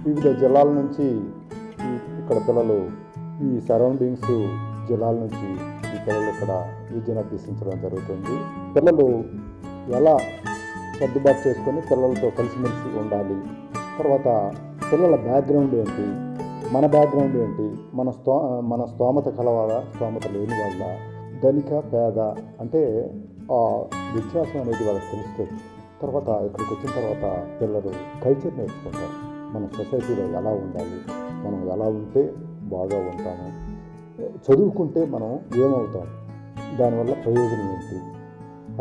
వివిధ జిల్లాల నుంచి ఇక్కడ పిల్లలు, ఈ సరౌండింగ్స్ జిల్లాల నుంచి ఈ పిల్లలు ఇక్కడ విద్యను అభ్యసించడం జరుగుతుంది. పిల్లలు ఎలా సర్దుబాటు చేసుకొని పిల్లలతో కలిసిమెలిసి ఉండాలి, తర్వాత పిల్లల బ్యాక్గ్రౌండ్ ఏంటి, మన బ్యాక్గ్రౌండ్ ఏంటి, మన స్తోమత కలవాళ్ళ, స్తోమత లేని వాళ్ళ, ధనిక పేద అంటే ఆ వ్యత్యాసం అనేది వాళ్ళకి తెలుస్తుంది. తర్వాత ఇక్కడికి వచ్చిన తర్వాత పిల్లలు కల్చర్ నేర్చుకుంటారు. మన సొసైటీలో ఎలా ఉండాలి, మనం ఎలా ఉంటే బాగా ఉంటాము, చదువుకుంటే మనం ఏమవుతాం, దానివల్ల ప్రయోజనం ఏంటి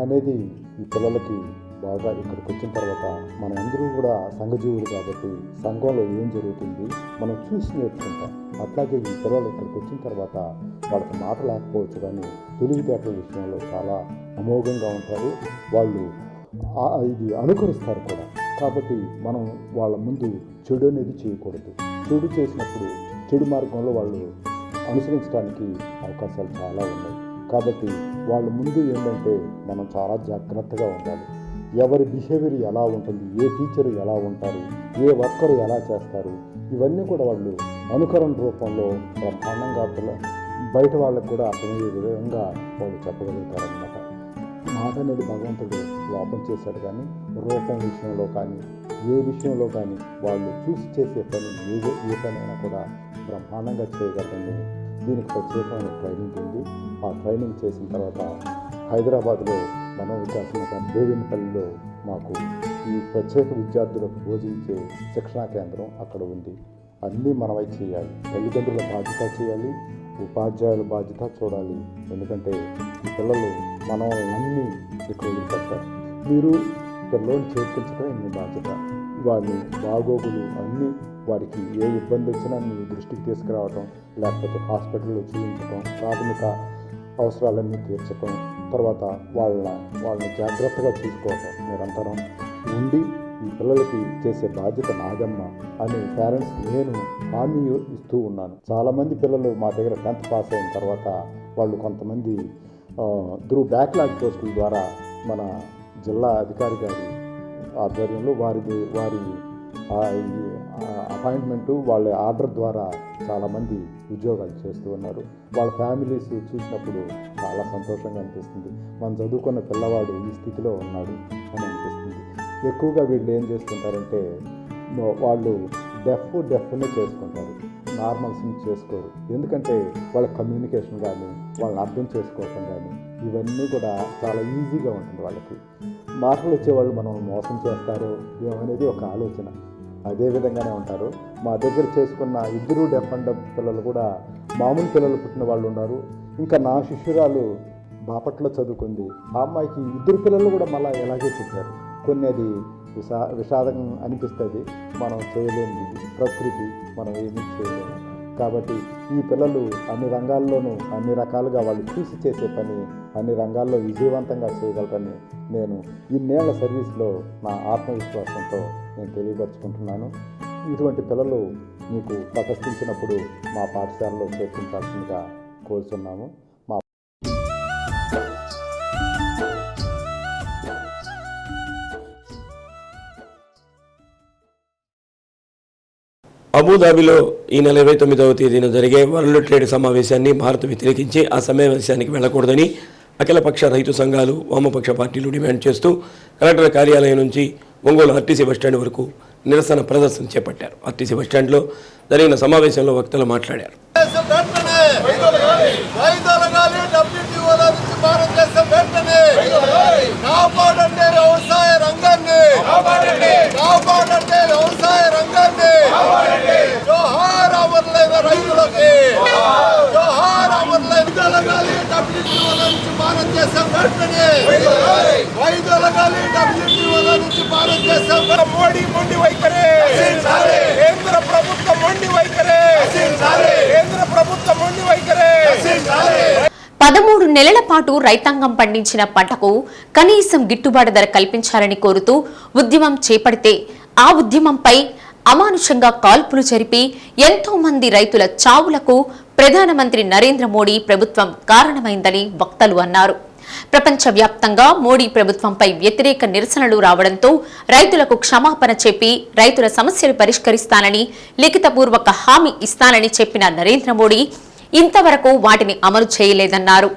అనేది ఈ పిల్లలకి బాగా ఇక్కడికి వచ్చిన తర్వాత మనం అందరూ కూడా సంఘజీవులు కాబట్టి సంఘంలో ఏం జరుగుతుంది మనం చూసి నేర్చుకుంటాం. అట్లాగే ఈ పిల్లలు ఇక్కడికి వచ్చిన తర్వాత వాళ్ళకి మాట లేకపోవచ్చు కానీ తెలివితేటల విషయంలో చాలా అమోఘంగా ఉంటారు. వాళ్ళు ఇది అనుకరిస్తారు కూడా. కాబట్టి మనం వాళ్ళ ముందు చెడు అనేది చేయకూడదు. చెడు చేసినప్పుడు చెడు మార్గంలో వాళ్ళు అనుసరించడానికి అవకాశాలు చాలా ఉన్నాయి. కాబట్టి వాళ్ళ ముందు ఏంటంటే మనం చాలా జాగ్రత్తగా ఉండాలి. ఎవరి బిహేవియర్ ఎలా ఉంటుంది, ఏ టీచరు ఎలా ఉంటారు, ఏ వర్కరు ఎలా చేస్తారు, ఇవన్నీ కూడా వాళ్ళు అనుకరణ రూపంలో బ్రహ్మాండంగా బయట వాళ్ళకు కూడా అర్థమయ్యే విధంగా వాళ్ళు చెప్పగలుగుతారనమాట. మాట అనేది భగవంతుడు లోపం చేశాడు కానీ రూపం విషయంలో కానీ ఏ విషయంలో కానీ వాళ్ళు చూసి చేసే పని ఏ పనైనా కూడా బ్రహ్మాండంగా చేయగలరని దీనికి ప్రత్యేకమైన ట్రైనింగ్ ఉంది. ఆ ట్రైనింగ్ చేసిన తర్వాత హైదరాబాద్లో మనోవికాసం బోవిన్పల్లిలో మాకు ఈ ప్రత్యేక విద్యార్థులకు బోధించే శిక్షణా కేంద్రం అక్కడ ఉంది. అన్నీ మనమై చేయాలి. తల్లిదండ్రుల బాధ్యత చేయాలి, ఉపాధ్యాయుల బాధ్యత చూడాలి. ఎందుకంటే ఈ పిల్లలు మనల్ని ఇక్కడ వదిలిపెడతారు. మీరు పిల్లల్ని చేర్పించడం మీ బాధ్యత. వారిని బాగోగులు అన్నీ, వారికి ఏ ఇబ్బంది వచ్చినా మీ దృష్టికి తీసుకురావటం, లేకపోతే హాస్పిటల్లో చూపించడం, ప్రాథమిక అవసరాలన్నీ తీర్చడం, తర్వాత వాళ్ళని జాగ్రత్తగా చూసుకోవటం నిరంతరం ఉండి ఈ పిల్లలకి చేసే బాధ్యత నాదమ్మ అని పేరెంట్స్కి నేను హామీ ఇస్తూ ఉన్నాను. చాలామంది పిల్లలు మా దగ్గర 10th పాస్ అయిన తర్వాత వాళ్ళు కొంతమంది త్రూ బ్యాక్లాగ్ పోస్టుల ద్వారా మన జిల్లా అధికారి గారి ఆధ్వర్యంలో వారి అపాయింట్మెంటు వాళ్ళ ఆర్డర్ ద్వారా చాలామంది ఉద్యోగాలు చేస్తూ ఉన్నారు. వాళ్ళ ఫ్యామిలీస్ చూసినప్పుడు చాలా సంతోషంగా అనిపిస్తుంది. మనం చదువుకున్న పిల్లవాడు ఈ స్థితిలో ఉన్నాడు అని అనిపిస్తుంది. ఎక్కువగా వీళ్ళు ఏం చేస్తుంటారంటే వాళ్ళు డెఫ్నే చేసుకుంటారు, నార్మల్స్ని చేసుకోరు. ఎందుకంటే వాళ్ళ కమ్యూనికేషన్ కానీ వాళ్ళని అర్థం చేసుకోవటం కానీ ఇవన్నీ కూడా చాలా ఈజీగా ఉంటుంది వాళ్ళకి. మార్కులు వచ్చేవాళ్ళు మనం మోసం చేస్తారో ఏమనేది ఒక ఆలోచన. అదే విధంగానే ఉంటారు. మా దగ్గర చేసుకున్న 2 డెఫ్ అండ్ డబ్ పిల్లలు కూడా మామూలు పిల్లలు పుట్టిన వాళ్ళు ఉన్నారు. ఇంకా నా శిష్యురాలు బాపట్లో చదువుకుంది. ఆ అమ్మాయికి 2 పిల్లలు కూడా మళ్ళీ ఎలాగే పుట్టారు. కొన్ని అది విషాదం అనిపిస్తుంది. మనం చేయలేని ప్రకృతి, మనం ఏమీ చేయలేము. కాబట్టి ఈ పిల్లలు అన్ని రంగాల్లోనూ అన్ని రకాలుగా వాళ్ళు చూసి చేసే పని అన్ని రంగాల్లో విజయవంతంగా చేయగలరని నేను ఇన్నేళ్ల సర్వీస్లో నా ఆత్మవిశ్వాసంతో నేను తెలియపరుచుకుంటున్నాను. ఇటువంటి పిల్లలు మీకు ప్రదర్శించినప్పుడు మా పాఠశాలలో చేర్పించాల్సిందిగా కోరుతున్నాము.
అబుదాబిలో ఈ నెల 29వ తేదీన జరిగే వరల్డ్ ట్రేడ్ సమావేశాన్ని భారత్ వ్యతిరేకించి ఆ సమావేశానికి వెళ్లకూడదని అఖిలపక్ష రైతు సంఘాలు, వామపక్ష పార్టీలు డిమాండ్ చేస్తూ కలెక్టర్ కార్యాలయం నుంచి ఒంగోలు ఆర్టీసీ బస్టాండ్ వరకు నిరసన ప్రదర్శన చేపట్టారు. ఆర్టీసీ బస్టాండ్లో జరిగిన సమావేశంలో వక్తలు మాట్లాడారు.
మోడీ మొండి వైఖరి, కేంద్ర ప్రభుత్వం మొండి వైఖరి, కేంద్ర ప్రభుత్వం మొండి వైఖరి.
13 నెలల పాటు రైతాంగం పండించిన పంటకు కనీసం గిట్టుబాటు ధర కల్పించాలని కోరుతూ ఉద్యమం చేపడితే ఆ ఉద్యమంపై అమానుషంగా కాల్పులు జరిపి ఎంతో మంది రైతుల చావులకు ప్రధానమంత్రి నరేంద్ర మోడీ ప్రభుత్వం కారణమైందని వక్తలు అన్నారు. ప్రపంచవ్యాప్తంగా మోడీ ప్రభుత్వంపై వ్యతిరేక నిరసనలు రావడంతో రైతులకు క్షమాపణ చెప్పి రైతుల సమస్యలు పరిష్కరిస్తానని లిఖితపూర్వక హామీ ఇస్తానని చెప్పిన నరేంద్ర మోడీ ఇంతవరకు వాటిని అమలు చేయలేదన్నారు.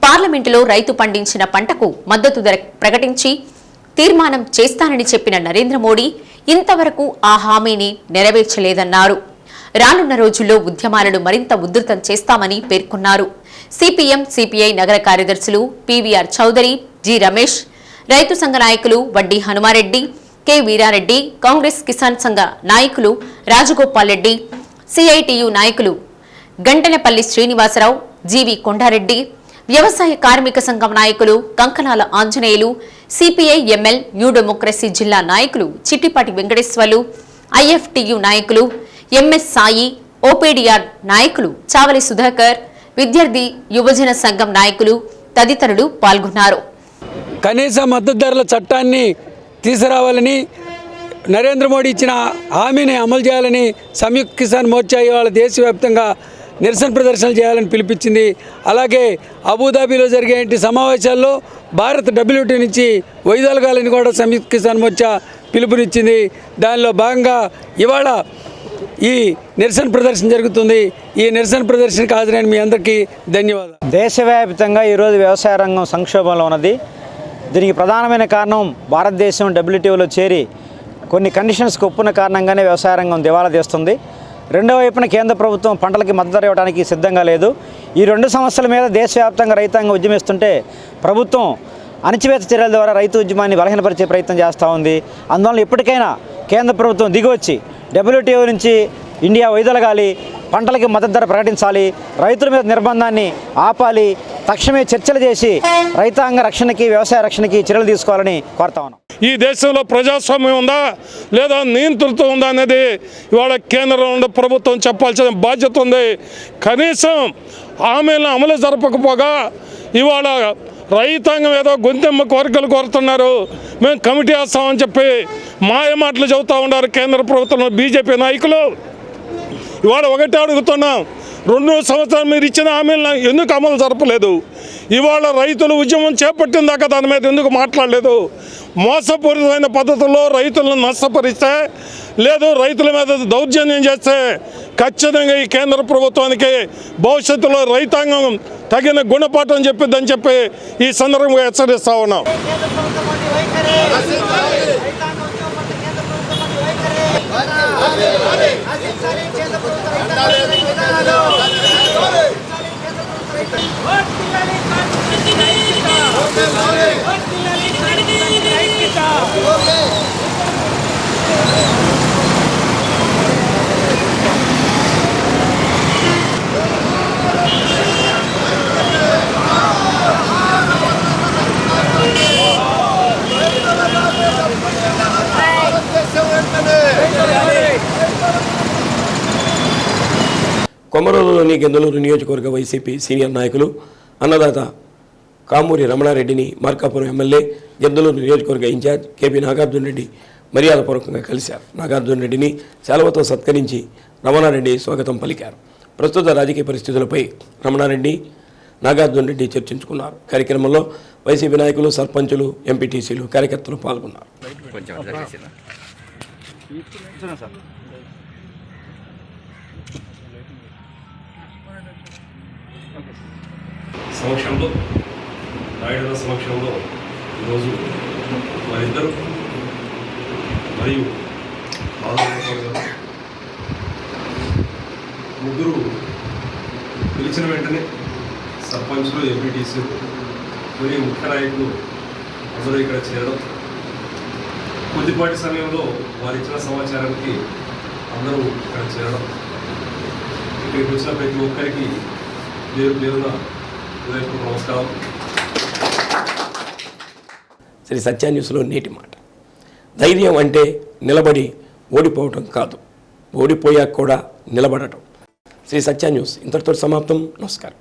పార్లమెంటులో రైతు పండించిన పంటకు మద్దతు ధర ప్రకటించి తీర్మానం చేస్తానని చెప్పిన నరేంద్ర మోడీ ఇంతవరకు ఆ హామీని నెరవేర్చలేదన్నారు. రానున్న రోజుల్లో ఉద్యమాలను మరింత ఉధృతం చేస్తామని పేర్కొన్నారు. సిపిఎం, సిపిఐ నగర కార్యదర్శులు పివిఆర్ చౌదరి, జి రమేష్, రైతు సంఘ నాయకులు వడ్డీ హనుమారెడ్డి, కె వీరారెడ్డి, కాంగ్రెస్ కిసాన్ సంఘ నాయకులు రాజగోపాల్ రెడ్డి, సిఐటియు నాయకులు గంటెనపల్లి శ్రీనివాసరావు, జీవి కొండారెడ్డి, వ్యవసాయ కార్మిక సంఘం నాయకులు Kankanala Anjaneyulu, CPI ML new democracy జిల్లా నాయకులు చిట్టిపాటి వెంకటేశ్వర్లు, ఐఎఫ్టియు నాయకులు ఎంఎస్ సాయి, ఓపీడీఆర్ నాయకులు చావలి సుధాకర్, విద్యార్థి యువజన సంఘం నాయకులు తదితరులు పాల్గొన్నారు.
కనీస మద్దతు ధరల చట్టాన్ని తీసుకురావాలని, నరేంద్ర మోడీ ఇచ్చిన హామీని అమలు చేయాలని సంయుక్త కిసాన్ మోర్చా ఇవాళ దేశవ్యాప్తంగా నిరసన ప్రదర్శనలు చేయాలని పిలిపించింది. అలాగే అబుదాబిలో జరిగే సమావేశాల్లో భారత్ WTO నుంచి వైదొలగాలని కూడా సంయుక్త కిసాన్ మోర్చా పిలుపునిచ్చింది. దానిలో భాగంగా ఇవాళ ఈ నిరసన ప్రదర్శన జరుగుతుంది. ఈ నిరసన ప్రదర్శనకు హాజరైన మీ అందరికీ ధన్యవాదాలు.
దేశవ్యాప్తంగా ఈరోజు వ్యవసాయ రంగం సంక్షోభంలో ఉన్నది. దీనికి ప్రధానమైన కారణం భారతదేశం WTOలో చేరి కొన్ని కండిషన్స్కి ఒప్పున్న కారణంగానే వ్యవసాయ రంగం దివాలా తీస్తుంది. రెండో వైపున కేంద్ర ప్రభుత్వం పంటలకి మద్దతు ధర ఇవ్వడానికి సిద్ధంగా లేదు. ఈ రెండు సమస్యల మీద దేశవ్యాప్తంగా రైతాంగం ఉద్యమిస్తుంటే ప్రభుత్వం అణచివేత చర్యల ద్వారా రైతు ఉద్యమాన్ని బలహీనపరిచే ప్రయత్నం చేస్తూ ఉంది. అందువల్ల ఇప్పటికైనా కేంద్ర ప్రభుత్వం దిగివచ్చి WTO నుంచి ఇండియా వైదొలగాలి, పంటలకి మద్దతు ధర ప్రకటించాలి, రైతుల మీద నిర్బంధాన్ని ఆపాలి, తక్షణమే చర్చలు చేసి రైతాంగ రక్షణకి, వ్యవసాయ రక్షణకి చర్యలు తీసుకోవాలని కోరుతా ఉన్నాం.
ఈ దేశంలో ప్రజాస్వామ్యం ఉందా లేదా నియంతృత్వం ఉందా అనేది ఇవాళ కేంద్రంలో ప్రభుత్వం చెప్పాల్సిన బాధ్యత ఉంది. కనీసం హామీలను అమలు జరపకపోగా ఇవాళ రైతాంగం ఏదో గొంతెమ్మ కోరికలు కోరుతున్నారు, మేము కమిటీ వేస్తామని చెప్పి మాయ మాటలు చెబుతూ ఉన్నారు కేంద్ర ప్రభుత్వంలో బీజేపీ నాయకులు. ఇవాళ ఒకటే అడుగుతున్నాం, 2 సంవత్సరాలు మీరు ఇచ్చిన హామీలను ఎందుకు అమలు జరపలేదు? ఇవాళ రైతులు ఉద్యమం చేపట్టిన దాకా దాని మీద ఎందుకు మాట్లాడలేదు? మోసపూరితమైన పద్ధతుల్లో రైతులను నష్టపరిస్తే, లేదు రైతుల మీద దౌర్జన్యం చేస్తే ఖచ్చితంగా ఈ కేంద్ర ప్రభుత్వానికి భవిష్యత్తులో రైతాంగం తగిన గుణపాఠం చెప్పిద్దని చెప్పి ఈ సందర్భంగా హెచ్చరిస్తా ఉన్నాం.
కొమరోలులోని గెందలూరు నియోజకవర్గ వైసీపీ సీనియర్ నాయకులు అన్నదాత కామూరి రమణారెడ్డిని మార్కాపురం ఎమ్మెల్యే గెందలూరు నియోజకవర్గ ఇన్ఛార్జ్ కేపీ నాగార్జున రెడ్డి మర్యాదపూర్వకంగా కలిశారు. నాగార్జున రెడ్డిని సెలవుతో సత్కరించి రమణారెడ్డి స్వాగతం పలికారు. ప్రస్తుత రాజకీయ పరిస్థితులపై రమణారెడ్డి, నాగార్జున రెడ్డి చర్చించుకున్నారు. కార్యక్రమంలో వైసీపీ నాయకులు, సర్పంచులు, ఎంపీటీసీలు, కార్యకర్తలు పాల్గొన్నారు.
సమక్షంలో, నాయుడుల సమక్షంలో ఈరోజు వారిద్దరు మరియు ముగ్గురు పిలిచిన వెంటనే సర్పంచులు, ఎంపీటీసీలు మరియు ముఖ్య నాయకులు అందరూ ఇక్కడ చేరడం, కొద్దిపాటి సమయంలో వారు ఇచ్చిన సమాచారానికి అందరూ ఇక్కడ చేరడం, ఇక్కడికి వచ్చిన ప్రతి ఒక్కరికి పేరున నమస్కారం.
శ్రీ సత్య న్యూస్లో నేటి మాట. ధైర్యం అంటే నిలబడి ఓడిపోవటం కాదు, ఓడిపోయాక కూడా నిలబడటం. శ్రీ సత్య న్యూస్ ఇంతటితో సమాప్తం. నమస్కారం.